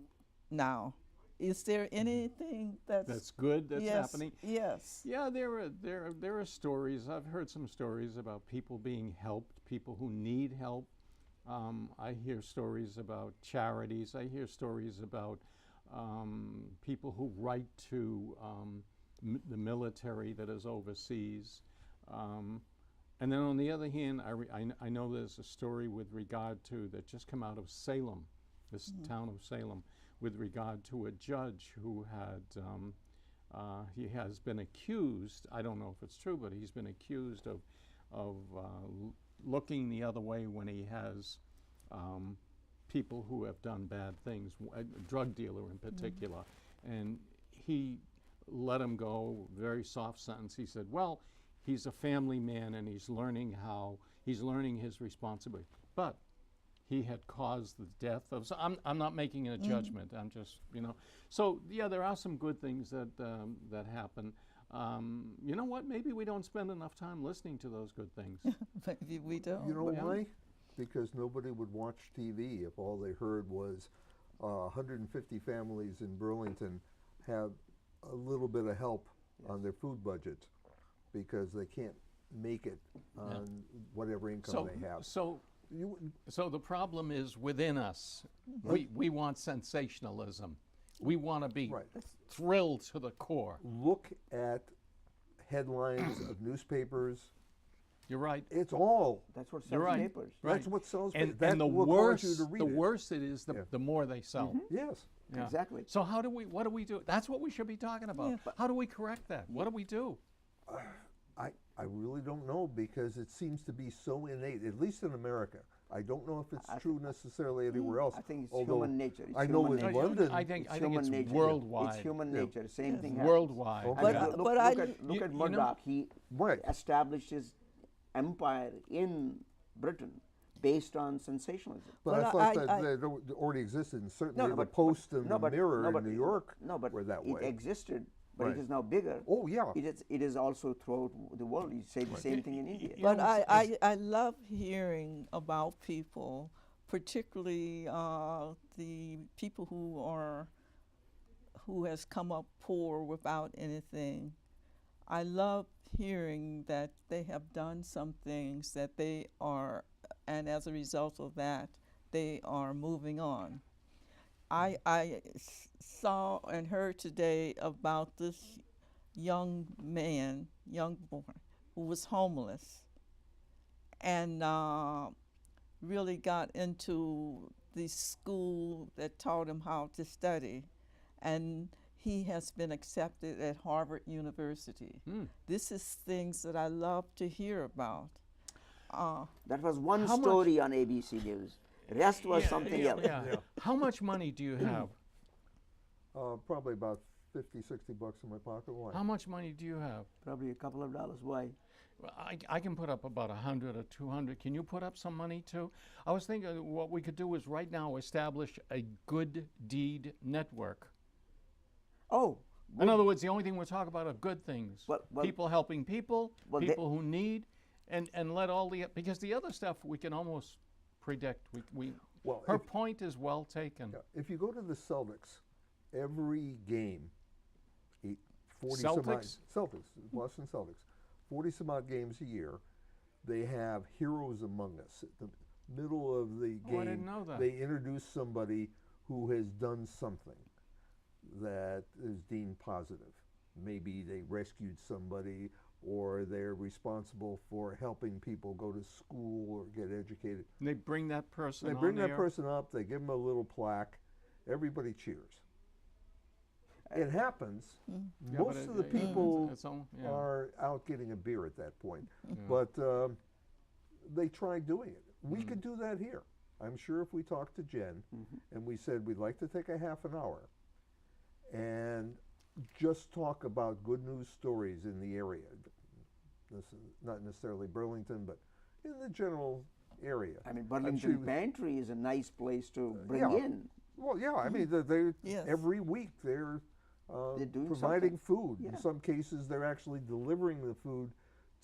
Speaker 4: now. Is there anything
Speaker 1: That's good that's
Speaker 4: yes,
Speaker 1: happening?
Speaker 4: Yes.
Speaker 1: Yeah, there are stories. I've heard some stories about people being helped, people who need help. I hear stories about charities. I hear stories about people who write to the military that is overseas. And then on the other hand, I know there's a story with regard to that just come out of Salem, this town of Salem, with regard to a judge who had, he has been accused, I don't know if it's true, but he's been accused of looking the other way when he has people who have done bad things, a drug dealer in particular. And he let him go, very soft sentence. He said, well, he's a family man and he's learning his responsibility. But he had caused the death of, so I'm not making a judgment, I'm just, So yeah, there are some good things that happen. You know what, maybe we don't spend enough time listening to those good things.
Speaker 4: Maybe we don't.
Speaker 3: You know
Speaker 1: Yeah.
Speaker 3: why? Because nobody would watch TV if all they heard was 150 families in Burlington have a little bit of help on their food budget because they can't make it on whatever income they have.
Speaker 1: So the problem is within us. We want sensationalism. We want to be thrilled to the core.
Speaker 3: Look at headlines of newspapers.
Speaker 1: You're right.
Speaker 3: It's all.
Speaker 2: That's what
Speaker 1: You're
Speaker 2: sells
Speaker 1: right.
Speaker 2: papers.
Speaker 3: That's what sells.
Speaker 1: And
Speaker 3: that
Speaker 1: the
Speaker 3: will
Speaker 1: worse,
Speaker 3: cause you to read
Speaker 1: the
Speaker 3: it.
Speaker 1: worse it is, the more they sell.
Speaker 3: Yes.
Speaker 1: Yeah.
Speaker 2: Exactly.
Speaker 1: So what do we do? That's what we should be talking about.
Speaker 4: Yeah.
Speaker 1: How do we correct that? What do we do?
Speaker 3: I really don't know because it seems to be so innate, at least in America. I don't know if it's true necessarily anywhere else.
Speaker 2: I think it's
Speaker 3: although
Speaker 2: human nature. It's
Speaker 3: I know
Speaker 2: human
Speaker 3: in
Speaker 2: nature.
Speaker 3: London,
Speaker 1: I think
Speaker 2: human
Speaker 1: it's
Speaker 2: nature.
Speaker 1: worldwide.
Speaker 2: It's human nature. Same thing happens.
Speaker 1: Worldwide.
Speaker 3: Okay.
Speaker 2: I mean,
Speaker 3: But-
Speaker 2: look at
Speaker 1: you know-
Speaker 2: Murdoch. He
Speaker 3: Right.
Speaker 2: established his empire in Britain. based on sensationalism.
Speaker 3: But
Speaker 4: Well,
Speaker 3: I thought
Speaker 4: I-
Speaker 3: that already existed, and certainly the
Speaker 2: but-
Speaker 3: Post and
Speaker 2: no,
Speaker 3: the
Speaker 2: but-
Speaker 3: Mirror
Speaker 2: no,
Speaker 3: in
Speaker 2: but-
Speaker 3: New York
Speaker 2: No, but
Speaker 3: were that
Speaker 2: it
Speaker 3: way.
Speaker 2: existed, but
Speaker 3: Right.
Speaker 2: it is now bigger.
Speaker 3: Oh, yeah.
Speaker 2: It is also throughout the world. You say the same thing in India.
Speaker 1: You
Speaker 4: But
Speaker 1: know,
Speaker 4: I love hearing about people, particularly the people who has come up poor without anything. I love hearing that they have done some things that they are, and as a result of that, they are moving on. I saw and heard today about this young man, young boy, who was homeless and really got into the school that taught him how to study. And he has been accepted at Harvard University. This is things that I love to hear about.
Speaker 2: That was one
Speaker 1: How much-
Speaker 2: story on ABC News. The rest was
Speaker 1: yeah,
Speaker 2: something
Speaker 1: yeah,
Speaker 2: else.
Speaker 1: yeah. How much money do you have?
Speaker 3: Probably about 50, 60 bucks in my pocket. Why?
Speaker 1: How much money do you have?
Speaker 2: Probably a couple of dollars. Why?
Speaker 1: Well, I can put up about 100 or 200. Can you put up some money too? I was thinking what we could do is right now establish a good deed network.
Speaker 2: Oh,
Speaker 1: In other words, the only thing we're talking about are good things.
Speaker 2: Well-
Speaker 1: people helping people,
Speaker 2: Well, they-
Speaker 1: people who need, and let all the, because the other stuff we can almost predict.
Speaker 3: Well,
Speaker 1: Her
Speaker 3: if-
Speaker 1: point is well taken.
Speaker 3: Yeah, if you go to the Celtics, every game, 40 some odd,
Speaker 1: Celtics?
Speaker 3: Celtics, Boston Celtics, 40 some odd games a year, they have Heroes Among Us. At the middle of the game,
Speaker 1: Oh, I didn't know that.
Speaker 3: they introduce somebody who has done something that is deemed positive. Maybe they rescued somebody, or they're responsible for helping people go to school or get educated.
Speaker 1: And they bring that person
Speaker 3: They
Speaker 1: on
Speaker 3: bring that
Speaker 1: there.
Speaker 3: person up, they give them a little plaque, everybody cheers. It happens.
Speaker 1: Yeah, but
Speaker 3: Most
Speaker 1: it-
Speaker 3: of the
Speaker 1: yeah, it's-
Speaker 3: people
Speaker 1: it's all- yeah.
Speaker 3: are out getting a beer at that point, but they try doing it. We could do that here. I'm sure if we talked to Jen and we said we'd like to take a half an hour and just talk about good news stories in the area, this is not necessarily Burlington, but in the general area.
Speaker 2: I mean,
Speaker 3: I'm sure
Speaker 2: Burlington Pantry is a nice place to bring
Speaker 3: yeah.
Speaker 2: in.
Speaker 3: Well, yeah, I mean, they
Speaker 4: Yes.
Speaker 3: every week they're
Speaker 2: They're doing
Speaker 3: providing
Speaker 2: something.
Speaker 3: food.
Speaker 2: Yeah.
Speaker 3: In some cases, they're actually delivering the food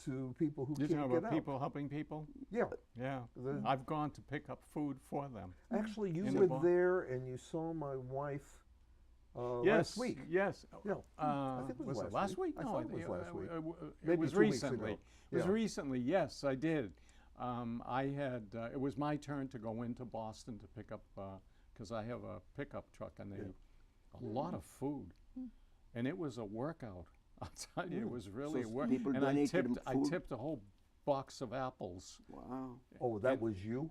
Speaker 3: to people who
Speaker 1: You're
Speaker 3: can't
Speaker 1: talking
Speaker 3: get
Speaker 1: about
Speaker 3: out.
Speaker 1: people helping people?
Speaker 3: Yeah,
Speaker 1: Yeah.
Speaker 3: The-
Speaker 1: I've gone to pick up food for them.
Speaker 3: actually, you
Speaker 1: In the
Speaker 3: were
Speaker 1: bar.
Speaker 3: there and you saw my wife
Speaker 1: Yes.
Speaker 3: last week.
Speaker 1: Yes.
Speaker 3: Yeah, I think it was
Speaker 1: it
Speaker 3: last
Speaker 1: last
Speaker 3: week.
Speaker 1: week?
Speaker 3: I
Speaker 1: No,
Speaker 3: thought it was last week.
Speaker 1: It
Speaker 3: Maybe
Speaker 1: was
Speaker 3: 2 weeks ago.
Speaker 1: recently. It was
Speaker 3: Yeah.
Speaker 1: recently. Yes, I did. I had. It was my turn to go into Boston to pick up because I have a pickup truck and a lot of food, and it was a workout. I'll tell you, it was really a work.
Speaker 2: people
Speaker 1: And I
Speaker 2: donated
Speaker 1: tipped.
Speaker 2: them
Speaker 1: I
Speaker 2: food?
Speaker 1: tipped a whole box of apples.
Speaker 2: Wow.
Speaker 3: Oh, that was you?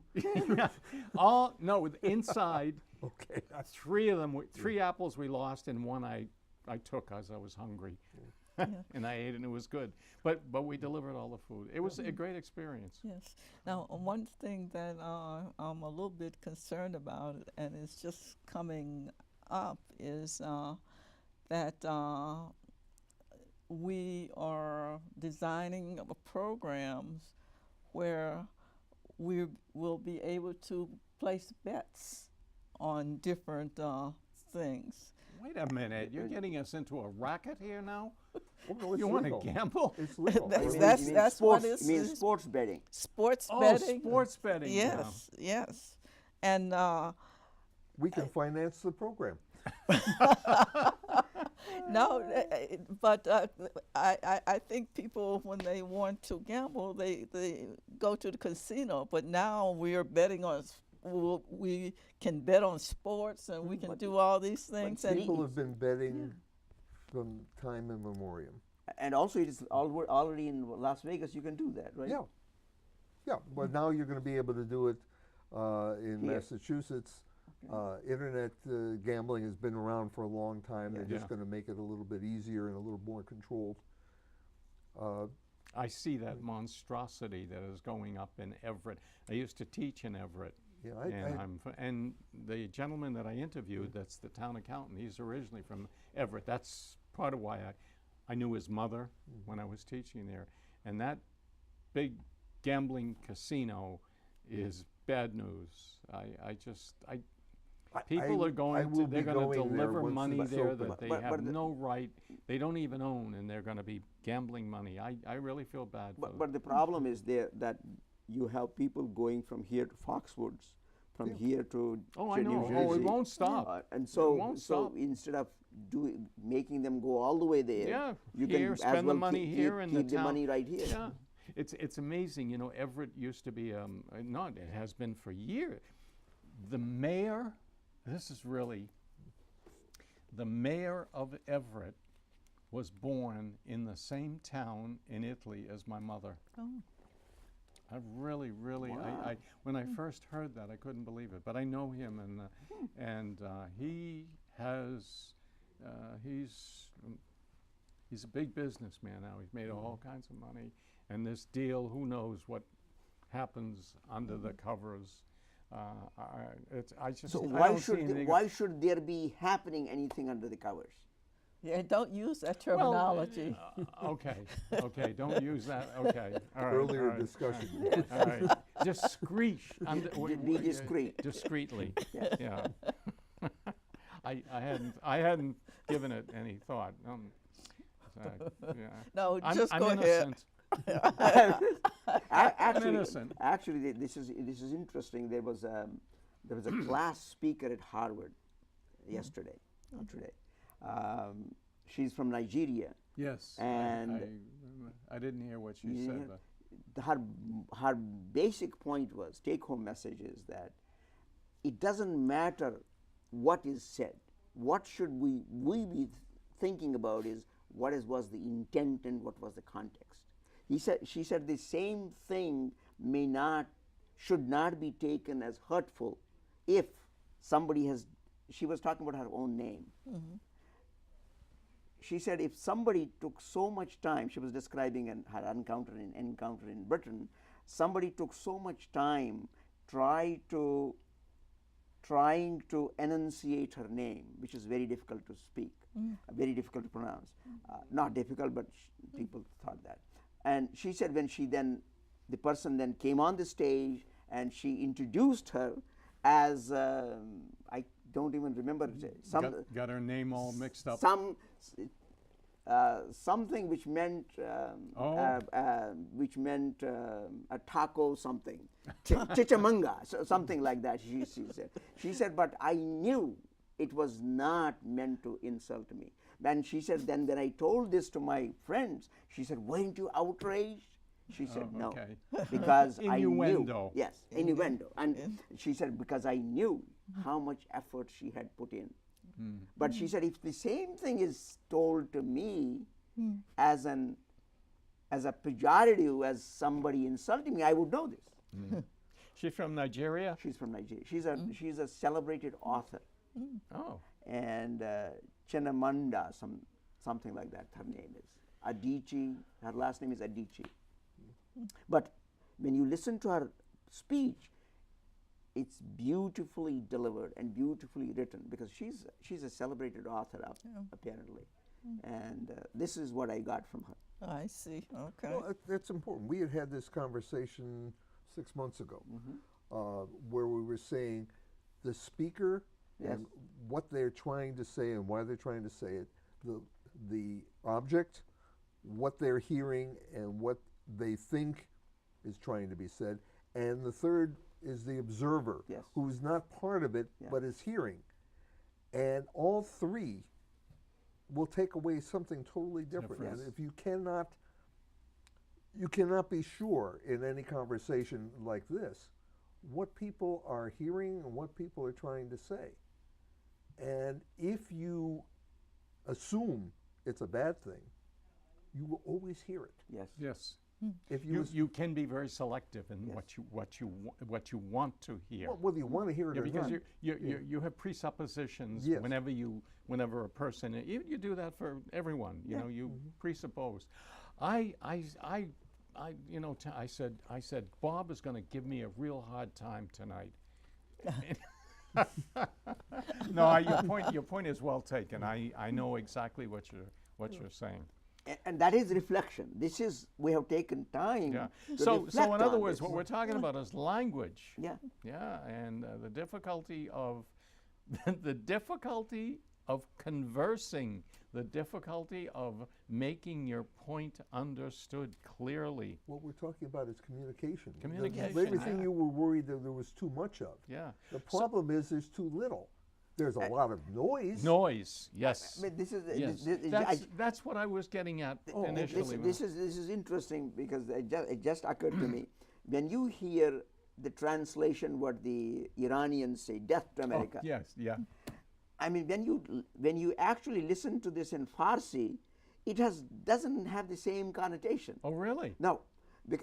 Speaker 1: All no, inside.
Speaker 3: Okay. that's-
Speaker 1: Three of them, three apples we lost, and one I took as I was hungry, and I ate it, and it was good. But we delivered all the food. It was a great experience.
Speaker 4: Yes. Now, one thing that I'm a little bit concerned about, and it's just coming up, is that we are designing programs where we will be able to place bets on different things.
Speaker 1: Wait a minute, you're getting us into a racket here now?
Speaker 3: Oh, no, it's
Speaker 1: You want to
Speaker 3: legal.
Speaker 1: gamble?
Speaker 3: It's legal.
Speaker 4: That's-
Speaker 3: I mean,
Speaker 4: that's-
Speaker 2: You mean
Speaker 4: that's what
Speaker 2: sports,
Speaker 4: it's-
Speaker 2: you mean
Speaker 4: it's-
Speaker 2: sports betting.
Speaker 4: Sports
Speaker 1: Oh,
Speaker 4: betting.
Speaker 1: sports betting. yeah.
Speaker 4: Yes, yes. And
Speaker 3: we can finance the program.
Speaker 4: no, but I think people, when they want to gamble, they go to the casino. But now we are betting on, we can bet on sports, and we can do all these things. And
Speaker 3: People have been betting from time immemorial.
Speaker 2: And also, it is already in Las Vegas. You can do that, right?
Speaker 3: Yeah. Yeah, but now you're going to be able to do it in
Speaker 2: Here.
Speaker 3: Massachusetts. Internet gambling has been around for a long time. They're just
Speaker 1: Yeah.
Speaker 3: going to make it a little bit easier and a little more controlled.
Speaker 1: I see that monstrosity that is going up in Everett. I used to teach in Everett.
Speaker 3: Yeah,
Speaker 1: And the gentleman that I interviewed, that's the town accountant, he's originally from Everett. That's part of why I knew his mother when I was teaching there. And that big gambling casino is bad news. I just
Speaker 3: I
Speaker 1: people are going
Speaker 3: will
Speaker 1: to they're
Speaker 3: be
Speaker 1: going to
Speaker 3: going there
Speaker 1: deliver
Speaker 3: once
Speaker 1: money
Speaker 3: it's
Speaker 1: there
Speaker 3: open
Speaker 1: that
Speaker 3: up.
Speaker 1: they
Speaker 2: But-
Speaker 1: have
Speaker 2: but the-
Speaker 1: no right. They don't even own, and they're going to be gambling money. I really feel bad for them.
Speaker 2: But the problem is there that you have people going from here to Foxwoods, from here to
Speaker 1: Oh, I
Speaker 2: New
Speaker 1: know. Oh, it
Speaker 2: Jersey.
Speaker 1: won't stop.
Speaker 2: And
Speaker 1: It
Speaker 2: so,
Speaker 1: won't
Speaker 2: so
Speaker 1: stop.
Speaker 2: instead of making them go all the way there,
Speaker 1: Yeah,
Speaker 2: you
Speaker 1: here,
Speaker 2: can as
Speaker 1: spend the
Speaker 2: well
Speaker 1: money
Speaker 2: keep,
Speaker 1: here in the
Speaker 2: keep the
Speaker 1: town.
Speaker 2: money right here.
Speaker 1: Yeah, it's amazing. You know, Everett used to be not. It has been for years. The mayor. This is really. The mayor of Everett was born in the same town in Italy as my mother.
Speaker 4: Oh.
Speaker 1: I really, I when I first heard that, I couldn't believe it. But I know him, and he has, he's a big businessman now. He's made all kinds of money, and this deal, who knows what happens under the covers. I just
Speaker 2: So
Speaker 1: I
Speaker 2: why
Speaker 1: don't see
Speaker 2: should
Speaker 1: anything-
Speaker 2: why should there be happening anything under the covers?
Speaker 4: Yeah, don't use that
Speaker 1: Well,
Speaker 4: terminology.
Speaker 1: okay, don't use that. Okay, all right.
Speaker 3: Earlier
Speaker 1: all right,
Speaker 3: discussion.
Speaker 1: All right, discreet.
Speaker 2: Be discreet.
Speaker 1: Discreetly. Yeah. I hadn't given it any thought. Yeah.
Speaker 4: No,
Speaker 1: I'm,
Speaker 4: just
Speaker 1: I'm
Speaker 4: go ahead.
Speaker 1: innocent.
Speaker 2: Actually,
Speaker 1: innocent.
Speaker 2: actually, this is interesting. There was a class speaker at Harvard yesterday, not today. She's from Nigeria.
Speaker 1: Yes.
Speaker 2: And
Speaker 1: I didn't hear what she
Speaker 2: Yeah.
Speaker 1: said, but
Speaker 2: Her basic point was, take-home message is that it doesn't matter what is said. What should we be thinking about is what was the intent and what was the context. She said the same thing should not be taken as hurtful if somebody has. She was talking about her own name. She said if somebody took so much time, she was describing her encounter in Britain, somebody took so much time trying to enunciate her name, which is very difficult to speak, very difficult to pronounce. Not difficult, but people thought that. And she said when the person then came on the stage and she introduced her as, I don't even remember,
Speaker 1: got her name all mixed up.
Speaker 2: Something which meant a taco something, chichamanga, something like that. She said, but I knew it was not meant to insult me. And she said, then when I told this to my friends, she said, weren't you outraged? She said, no,
Speaker 1: okay.
Speaker 2: because I knew.
Speaker 1: Innuendo.
Speaker 2: Yes, innuendo. And she said, because I knew how much effort she had put in. But she said, if the same thing is told to me as a pejorative, as somebody insulting me, I would know this.
Speaker 1: She's from Nigeria?
Speaker 2: She's from Nigeria. She's a celebrated author.
Speaker 1: Oh.
Speaker 2: And Chenamanda, something like that, her name is. Adichie, her last name is Adichie. But when you listen to her speech, it's beautifully delivered and beautifully written because she's a celebrated author apparently. And this is what I got from her.
Speaker 4: I see. Okay.
Speaker 3: Well, that's important. We had this conversation 6 months ago where we were saying the speaker and what they're trying to say and why they're trying to say it, the object, what they're hearing and what they think is trying to be said, and the third is the observer who's not part of it but is hearing. And all three will take away something totally different. And if you cannot be sure in any conversation like this what people are hearing and what people are trying to say. And if you assume it's a bad thing, you will always hear it.
Speaker 2: Yes.
Speaker 1: Yes.
Speaker 3: If
Speaker 1: You can be very selective in what you want to hear.
Speaker 3: well, whether you want to hear it or
Speaker 1: Because
Speaker 3: not.
Speaker 1: you have presuppositions
Speaker 3: Yes.
Speaker 1: whenever a person you do that for everyone. You know, you presuppose. I said Bob is going to give me a real hard time tonight. No, your point is well taken. I know exactly what you're saying.
Speaker 2: And that is reflection. This is, we have taken time
Speaker 1: Yeah.
Speaker 2: to
Speaker 1: So
Speaker 2: reflect
Speaker 1: in other
Speaker 2: on
Speaker 1: words,
Speaker 2: this.
Speaker 1: what we're talking about is language.
Speaker 2: Yeah.
Speaker 1: Yeah, and the difficulty of the difficulty of conversing, the difficulty of making your point understood clearly.
Speaker 3: What we're talking about is communication.
Speaker 1: Communication,
Speaker 3: Everything
Speaker 1: yeah.
Speaker 3: you were worried that there was too much of.
Speaker 1: Yeah.
Speaker 3: The problem is there's too little. There's a lot of noise.
Speaker 1: Noise. Yes.
Speaker 2: But this is
Speaker 1: Yes. That's what I was getting at initially.
Speaker 2: this is interesting because it just occurred to me when you hear the translation what the Iranians say, "Death to America."
Speaker 1: Oh, yes. Yeah.
Speaker 2: I mean, when you actually listen to this in Farsi, it doesn't have the same connotation.
Speaker 1: Oh, really?
Speaker 2: No,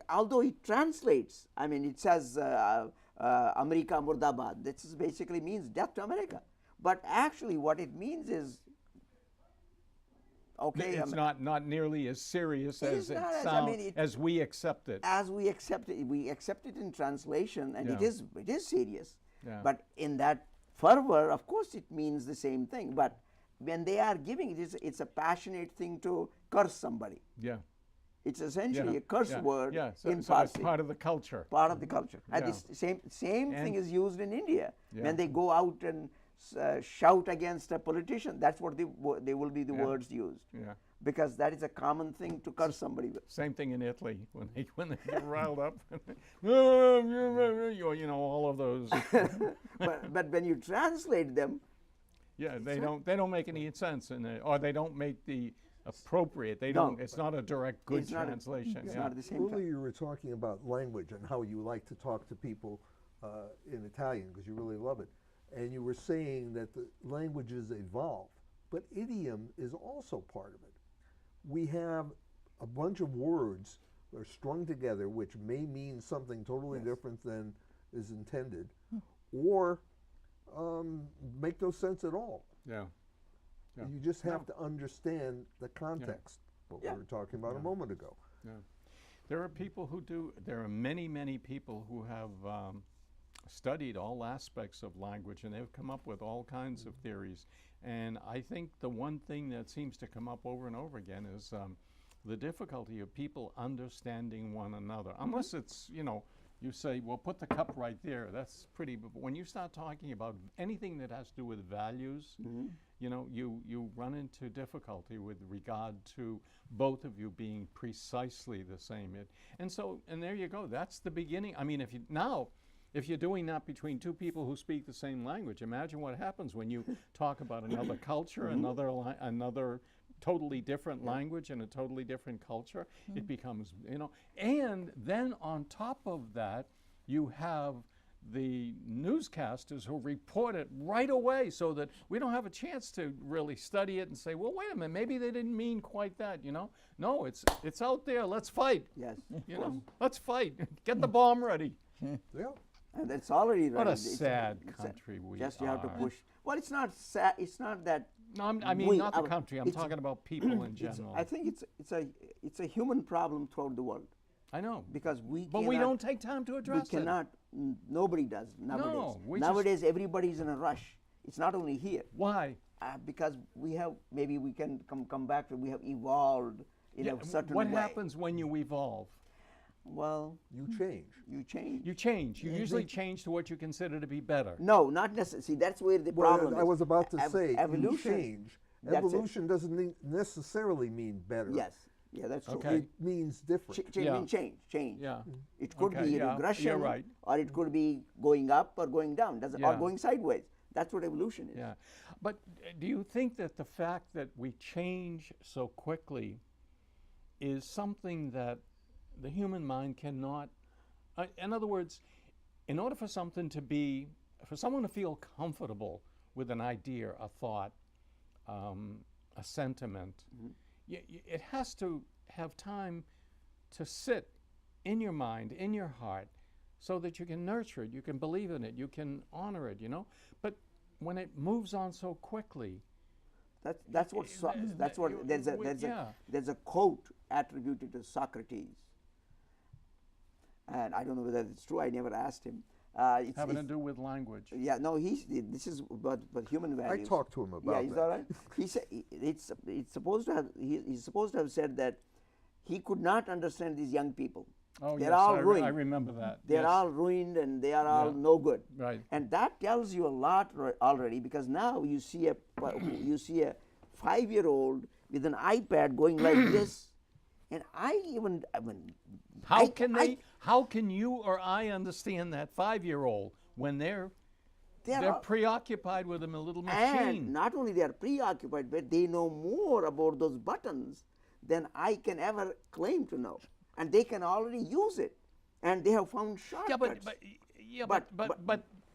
Speaker 2: although it translates, I mean, it says America Murdabad. This basically means death to America. But actually, what it means is, okay,
Speaker 1: It's not nearly as serious
Speaker 2: It
Speaker 1: as
Speaker 2: is
Speaker 1: it
Speaker 2: not as- I
Speaker 1: sounds
Speaker 2: mean, it-
Speaker 1: as we accept it.
Speaker 2: as we accept it in translation, and
Speaker 1: Yeah.
Speaker 2: it is serious.
Speaker 1: Yeah.
Speaker 2: But in that fervor, of course, it means the same thing. But when they are giving it, it's a passionate thing to curse somebody.
Speaker 1: Yeah.
Speaker 2: It's essentially
Speaker 1: Yeah.
Speaker 2: a curse
Speaker 1: Yeah.
Speaker 2: word
Speaker 1: Yeah. So
Speaker 2: in
Speaker 1: it's
Speaker 2: Farsi.
Speaker 1: part of the culture.
Speaker 2: Part of the culture. And
Speaker 1: Yeah.
Speaker 2: this same thing
Speaker 1: And-
Speaker 2: is used in India.
Speaker 1: Yeah.
Speaker 2: When they go out and shout against a politician, that's what they will be the
Speaker 1: Yeah.
Speaker 2: words used.
Speaker 1: Yeah.
Speaker 2: Because that is a common thing to curse somebody with.
Speaker 1: Same thing in Italy when they get riled up. You know, all of those.
Speaker 2: but when you translate them,
Speaker 1: Yeah, they don't make any sense in it, or they don't make the appropriate. They
Speaker 2: No.
Speaker 1: don't. It's not a direct good
Speaker 2: It's not a-
Speaker 1: translation.
Speaker 2: it's
Speaker 1: yeah.
Speaker 2: not the same
Speaker 3: Earlier
Speaker 2: thing.
Speaker 3: you were talking about language and how you like to talk to people in Italian because you really love it. And you were saying that the languages evolve, but idiom is also part of it. We have a bunch of words that are strung together which may mean something totally different than is intended, or make no sense at all.
Speaker 1: Yeah. Yeah.
Speaker 3: You just have to understand the context, what
Speaker 2: Yeah.
Speaker 3: we were talking about a moment ago.
Speaker 1: Yeah. There are people who do. There are many people who have studied all aspects of language, and they've come up with all kinds of theories. And I think the one thing that seems to come up over and over again is the difficulty of people understanding one another. Unless it's, you say, well, put the cup right there. That's pretty. But when you start talking about anything that has to do with values, you run into difficulty with regard to both of you being precisely the same. And there you go. That's the beginning. I mean, if you're doing that between two people who speak the same language, imagine what happens when you talk about another culture, another totally different language and a totally different culture. It becomes, and then on top of that, you have the newscasters who report it right away so that we don't have a chance to really study it and say, well, wait a minute, maybe they didn't mean quite that, No, it's out there, let's fight.
Speaker 2: yes,
Speaker 1: Let's fight. Get the bomb ready.
Speaker 3: Yeah.
Speaker 2: and it's already
Speaker 1: What a
Speaker 2: right.
Speaker 1: sad country we
Speaker 2: Just you have to
Speaker 1: are.
Speaker 2: push. Well, it's not sad. It's not that.
Speaker 1: No, I mean
Speaker 2: we-
Speaker 1: not the
Speaker 2: our-
Speaker 1: country. I'm
Speaker 2: it's-
Speaker 1: talking about people in
Speaker 2: It's,
Speaker 1: general.
Speaker 2: I think it's a human problem throughout the world
Speaker 1: I know,
Speaker 2: because we.
Speaker 1: but we
Speaker 2: cannot-
Speaker 1: don't take time to
Speaker 2: We
Speaker 1: address
Speaker 2: cannot. Nobody does nowadays.
Speaker 1: No, we just-
Speaker 2: Nowadays, everybody's in a rush. It's not only here
Speaker 1: it. Why?
Speaker 2: because we have. Maybe we can come back to. We have evolved in a certain
Speaker 1: what
Speaker 2: way.
Speaker 1: happens when you evolve?
Speaker 2: Well,
Speaker 3: You change.
Speaker 2: you change.
Speaker 1: You change. You usually change to what you consider to be better.
Speaker 2: No, not necessarily. See, that's where the
Speaker 3: Well,
Speaker 2: problem is.
Speaker 3: I was about to say,
Speaker 2: evolution.
Speaker 3: you change.
Speaker 2: That's it.
Speaker 3: Evolution doesn't necessarily mean better.
Speaker 2: Yes. Yeah, that's true.
Speaker 1: Okay.
Speaker 3: It means different.
Speaker 1: Yeah. Yeah.
Speaker 2: It could
Speaker 1: Okay,
Speaker 2: be
Speaker 1: yeah,
Speaker 2: regression,
Speaker 1: you're right.
Speaker 2: or it could be going up or going down, or
Speaker 1: Yeah.
Speaker 2: going sideways. That's what evolution is.
Speaker 1: Yeah. But do you think that the fact that we change so quickly is something that the human mind cannot, in other words, in order for something to be, for someone to feel comfortable with an idea, a thought, a sentiment, it has to have time to sit in your mind, in your heart, so that you can nurture it, you can believe in it, you can honor it, But when it moves on so quickly,
Speaker 2: That's what that's what there's a quote attributed to Socrates, and I don't know whether it's true. I never asked him,
Speaker 1: Having to do with language.
Speaker 2: Yeah, no, this is but human
Speaker 3: I
Speaker 2: values.
Speaker 3: talked to him about
Speaker 2: Yeah, he's
Speaker 3: that.
Speaker 2: all right. He said it's supposed to have. He's supposed to have said that he could not understand these young people.
Speaker 1: Oh,
Speaker 2: They're
Speaker 1: yes,
Speaker 2: all
Speaker 1: I
Speaker 2: ruined.
Speaker 1: remember that.
Speaker 2: They're
Speaker 1: yes.
Speaker 2: all ruined and they are all
Speaker 1: Yeah.
Speaker 2: no good.
Speaker 1: Right.
Speaker 2: And that tells you a lot already, because now you see a 5-year-old with an iPad going like this, and I mean,
Speaker 1: How can you or I understand that 5-year-old when they're
Speaker 2: all-
Speaker 1: preoccupied with a little
Speaker 2: and
Speaker 1: machine?
Speaker 2: not only they are preoccupied, but they know more about those buttons than I can ever claim to know, and they can already use it, and they have found shortcuts.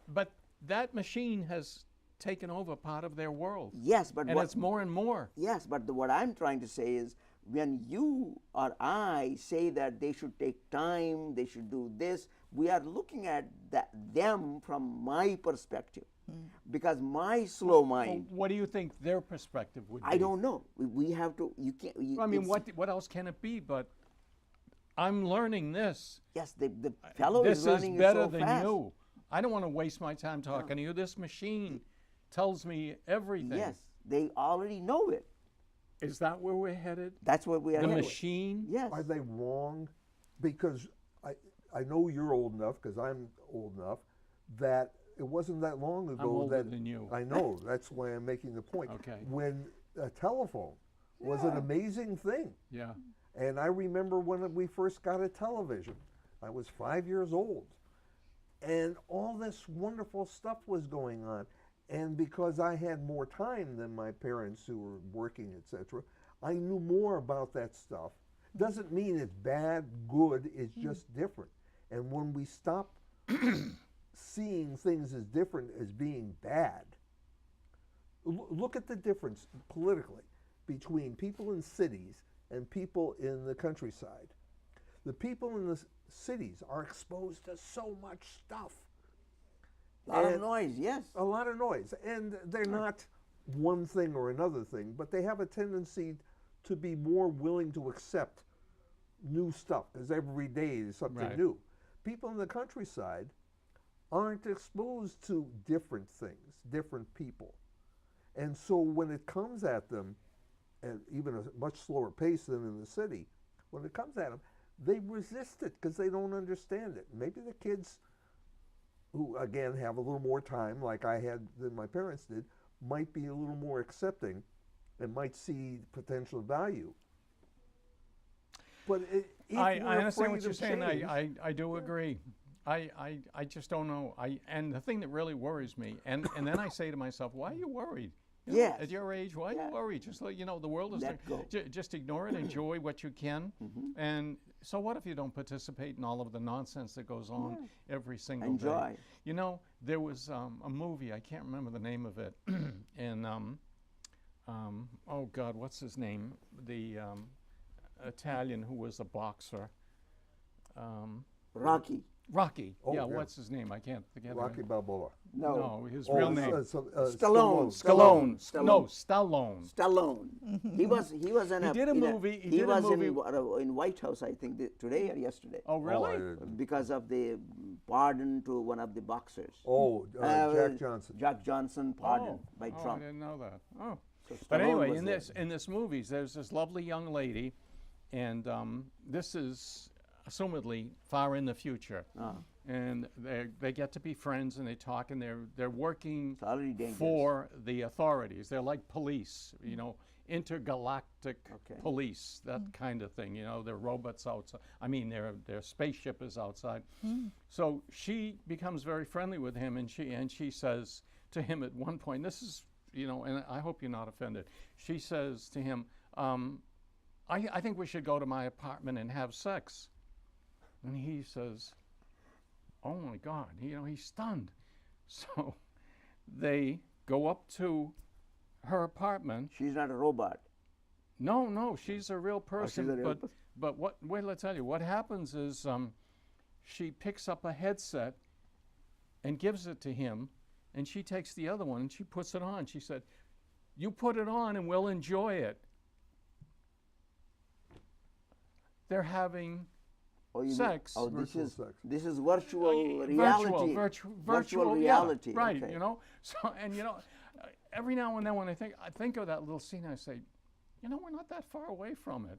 Speaker 1: But that machine has taken over part of their world.
Speaker 2: Yes, but
Speaker 1: And it's more and more.
Speaker 2: Yes, but what I'm trying to say is, when you or I say that they should take time, they should do this, we are looking at them from my perspective, because my slow
Speaker 1: Well,
Speaker 2: mind.
Speaker 1: what do you think their perspective would be?
Speaker 2: I don't know. We have to. You can't.
Speaker 1: I mean,
Speaker 2: it's-
Speaker 1: what else can it be but I'm learning this.
Speaker 2: Yes, the fellow
Speaker 1: This
Speaker 2: is learning
Speaker 1: is better
Speaker 2: so
Speaker 1: than
Speaker 2: fast.
Speaker 1: you. I don't want to waste my time talking to you. This machine tells me everything.
Speaker 2: Yes, they already know it.
Speaker 1: Is that where we're headed?
Speaker 2: That's what we are.
Speaker 1: The
Speaker 2: headed.
Speaker 1: machine?
Speaker 2: Yes.
Speaker 3: Are they wrong? Because I know you're old enough, because I'm old enough, that it wasn't that long ago
Speaker 1: older
Speaker 3: that
Speaker 1: than you.
Speaker 3: I know. That's why I'm making the point.
Speaker 1: Okay.
Speaker 3: When a telephone was an amazing thing.
Speaker 1: Yeah.
Speaker 3: And I remember when we first got a television. I was 5 years old. And all this wonderful stuff was going on. And because I had more time than my parents who were working, etc., I knew more about that stuff. Doesn't mean it's bad, good, it's just different. And when we stop seeing things as different as being bad, look at the difference politically between people in cities and people in the countryside. The people in the cities are exposed to so much stuff.
Speaker 2: A lot of
Speaker 3: And
Speaker 2: noise. Yes.
Speaker 3: a lot of noise. And they're not one thing or another thing, but they have a tendency to be more willing to accept new stuff, because every day is something
Speaker 1: Right.
Speaker 3: new. People in the countryside aren't exposed to different things, different people. And so when it comes at them, at even a much slower pace than in the city, when it comes at them, they resist it because they don't understand it. Maybe the kids who, again, have a little more time, like I had than my parents did, might be a little more accepting and might see potential value. But if
Speaker 1: I
Speaker 3: we're
Speaker 1: understand what
Speaker 3: afraid
Speaker 1: you're
Speaker 3: of
Speaker 1: saying.
Speaker 3: change-
Speaker 1: I do agree. I just don't know. And the thing that really worries me, and then I say to myself, why are you worried? You know,
Speaker 2: Yes.
Speaker 1: At your age, why are
Speaker 2: Yeah.
Speaker 1: you worried? Just let the world is
Speaker 2: Let go.
Speaker 1: just ignore it, enjoy what you can. And so what if you don't participate in all of the nonsense that goes on every single
Speaker 2: Enjoy.
Speaker 1: day? You know, there was a movie, I can't remember the name of it, and oh God, what's his name? The Italian who was a boxer.
Speaker 2: Rocky.
Speaker 1: Rocky.
Speaker 3: Oh,
Speaker 1: yeah,
Speaker 3: yeah.
Speaker 1: what's his name? I can't think of it.
Speaker 3: Rocky Balboa.
Speaker 1: No, his
Speaker 3: Oh,
Speaker 1: real name.
Speaker 2: Stallone.
Speaker 1: Stallone. No, Stallone.
Speaker 2: Stallone. He was in
Speaker 1: He
Speaker 2: a.
Speaker 1: did a
Speaker 2: in
Speaker 1: movie- he
Speaker 2: He
Speaker 1: did a
Speaker 2: was
Speaker 1: movie-
Speaker 2: in White House, I think, today or yesterday,
Speaker 1: Oh, really?
Speaker 2: because of the pardon to one of the boxers.
Speaker 3: Jack Johnson.
Speaker 2: Jack Johnson pardoned by
Speaker 1: I
Speaker 2: Trump.
Speaker 1: didn't know that. Oh.
Speaker 2: So
Speaker 1: But
Speaker 2: Stallone
Speaker 1: anyway,
Speaker 2: was
Speaker 1: in
Speaker 2: there.
Speaker 1: this movies, there's this lovely young lady, and this is assumedly far in the future. And they get to be friends, and they talk, and they're working
Speaker 2: It's already dangerous.
Speaker 1: for the authorities. They're like police, intergalactic
Speaker 2: Okay.
Speaker 1: police, that kind of thing. Their robots outside. I mean, their spaceship is outside. So she becomes very friendly with him, and she says to him at one point, this is, and I hope you're not offended. She says to him, I think we should go to my apartment and have sex. And he says, oh my God, he's stunned. So they go up to her apartment.
Speaker 2: She's not a robot.
Speaker 1: No, she's a real person.
Speaker 2: a real person.
Speaker 1: But wait, let's tell you, what happens is she picks up a headset and gives it to him, and she takes the other one and she puts it on. She said, you put it on and we'll enjoy it. They're having
Speaker 2: Oh, you mean-
Speaker 1: sex.
Speaker 2: oh,
Speaker 3: Virtual sex.
Speaker 2: this is virtual
Speaker 1: Virtual,
Speaker 2: reality.
Speaker 1: virtual
Speaker 2: reality.
Speaker 1: Yeah, right,
Speaker 2: okay.
Speaker 1: you know. So, and you know, every now and then when I think of that little scene, I say, you know, we're not that far away from it.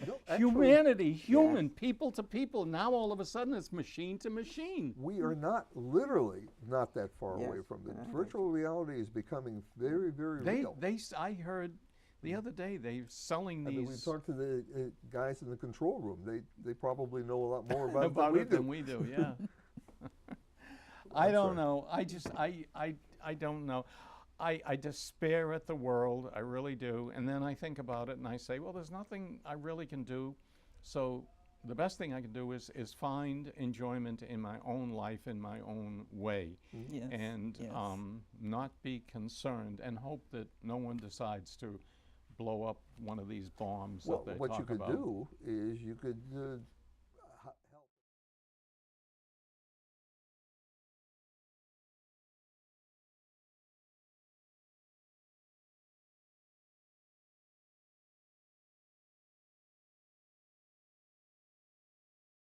Speaker 3: No, actually,
Speaker 1: Humanity, human, people to people. Now all of a sudden it's machine to machine.
Speaker 3: we are not literally not that far
Speaker 2: Yes.
Speaker 3: away from it. Virtual reality is becoming very, very real.
Speaker 1: I heard the other day they're selling
Speaker 3: I mean, we
Speaker 1: these
Speaker 3: talked to the guys in the control room. They probably know a lot more about,
Speaker 1: about
Speaker 3: it
Speaker 1: it
Speaker 3: than
Speaker 1: than
Speaker 3: we
Speaker 1: we do. Yeah. I
Speaker 3: I'm
Speaker 1: don't
Speaker 3: sorry.
Speaker 1: know. I don't know. I despair at the world. I really do. And then I think about it and I say, well, there's nothing I really can do. So the best thing I can do is find enjoyment in my own life in my own way,
Speaker 4: Yes.
Speaker 1: and
Speaker 4: yes.
Speaker 1: not be concerned and hope that no one decides to blow up one of these bombs
Speaker 3: Well,
Speaker 1: that they
Speaker 3: what
Speaker 1: talk
Speaker 3: you could
Speaker 1: about.
Speaker 3: do is you could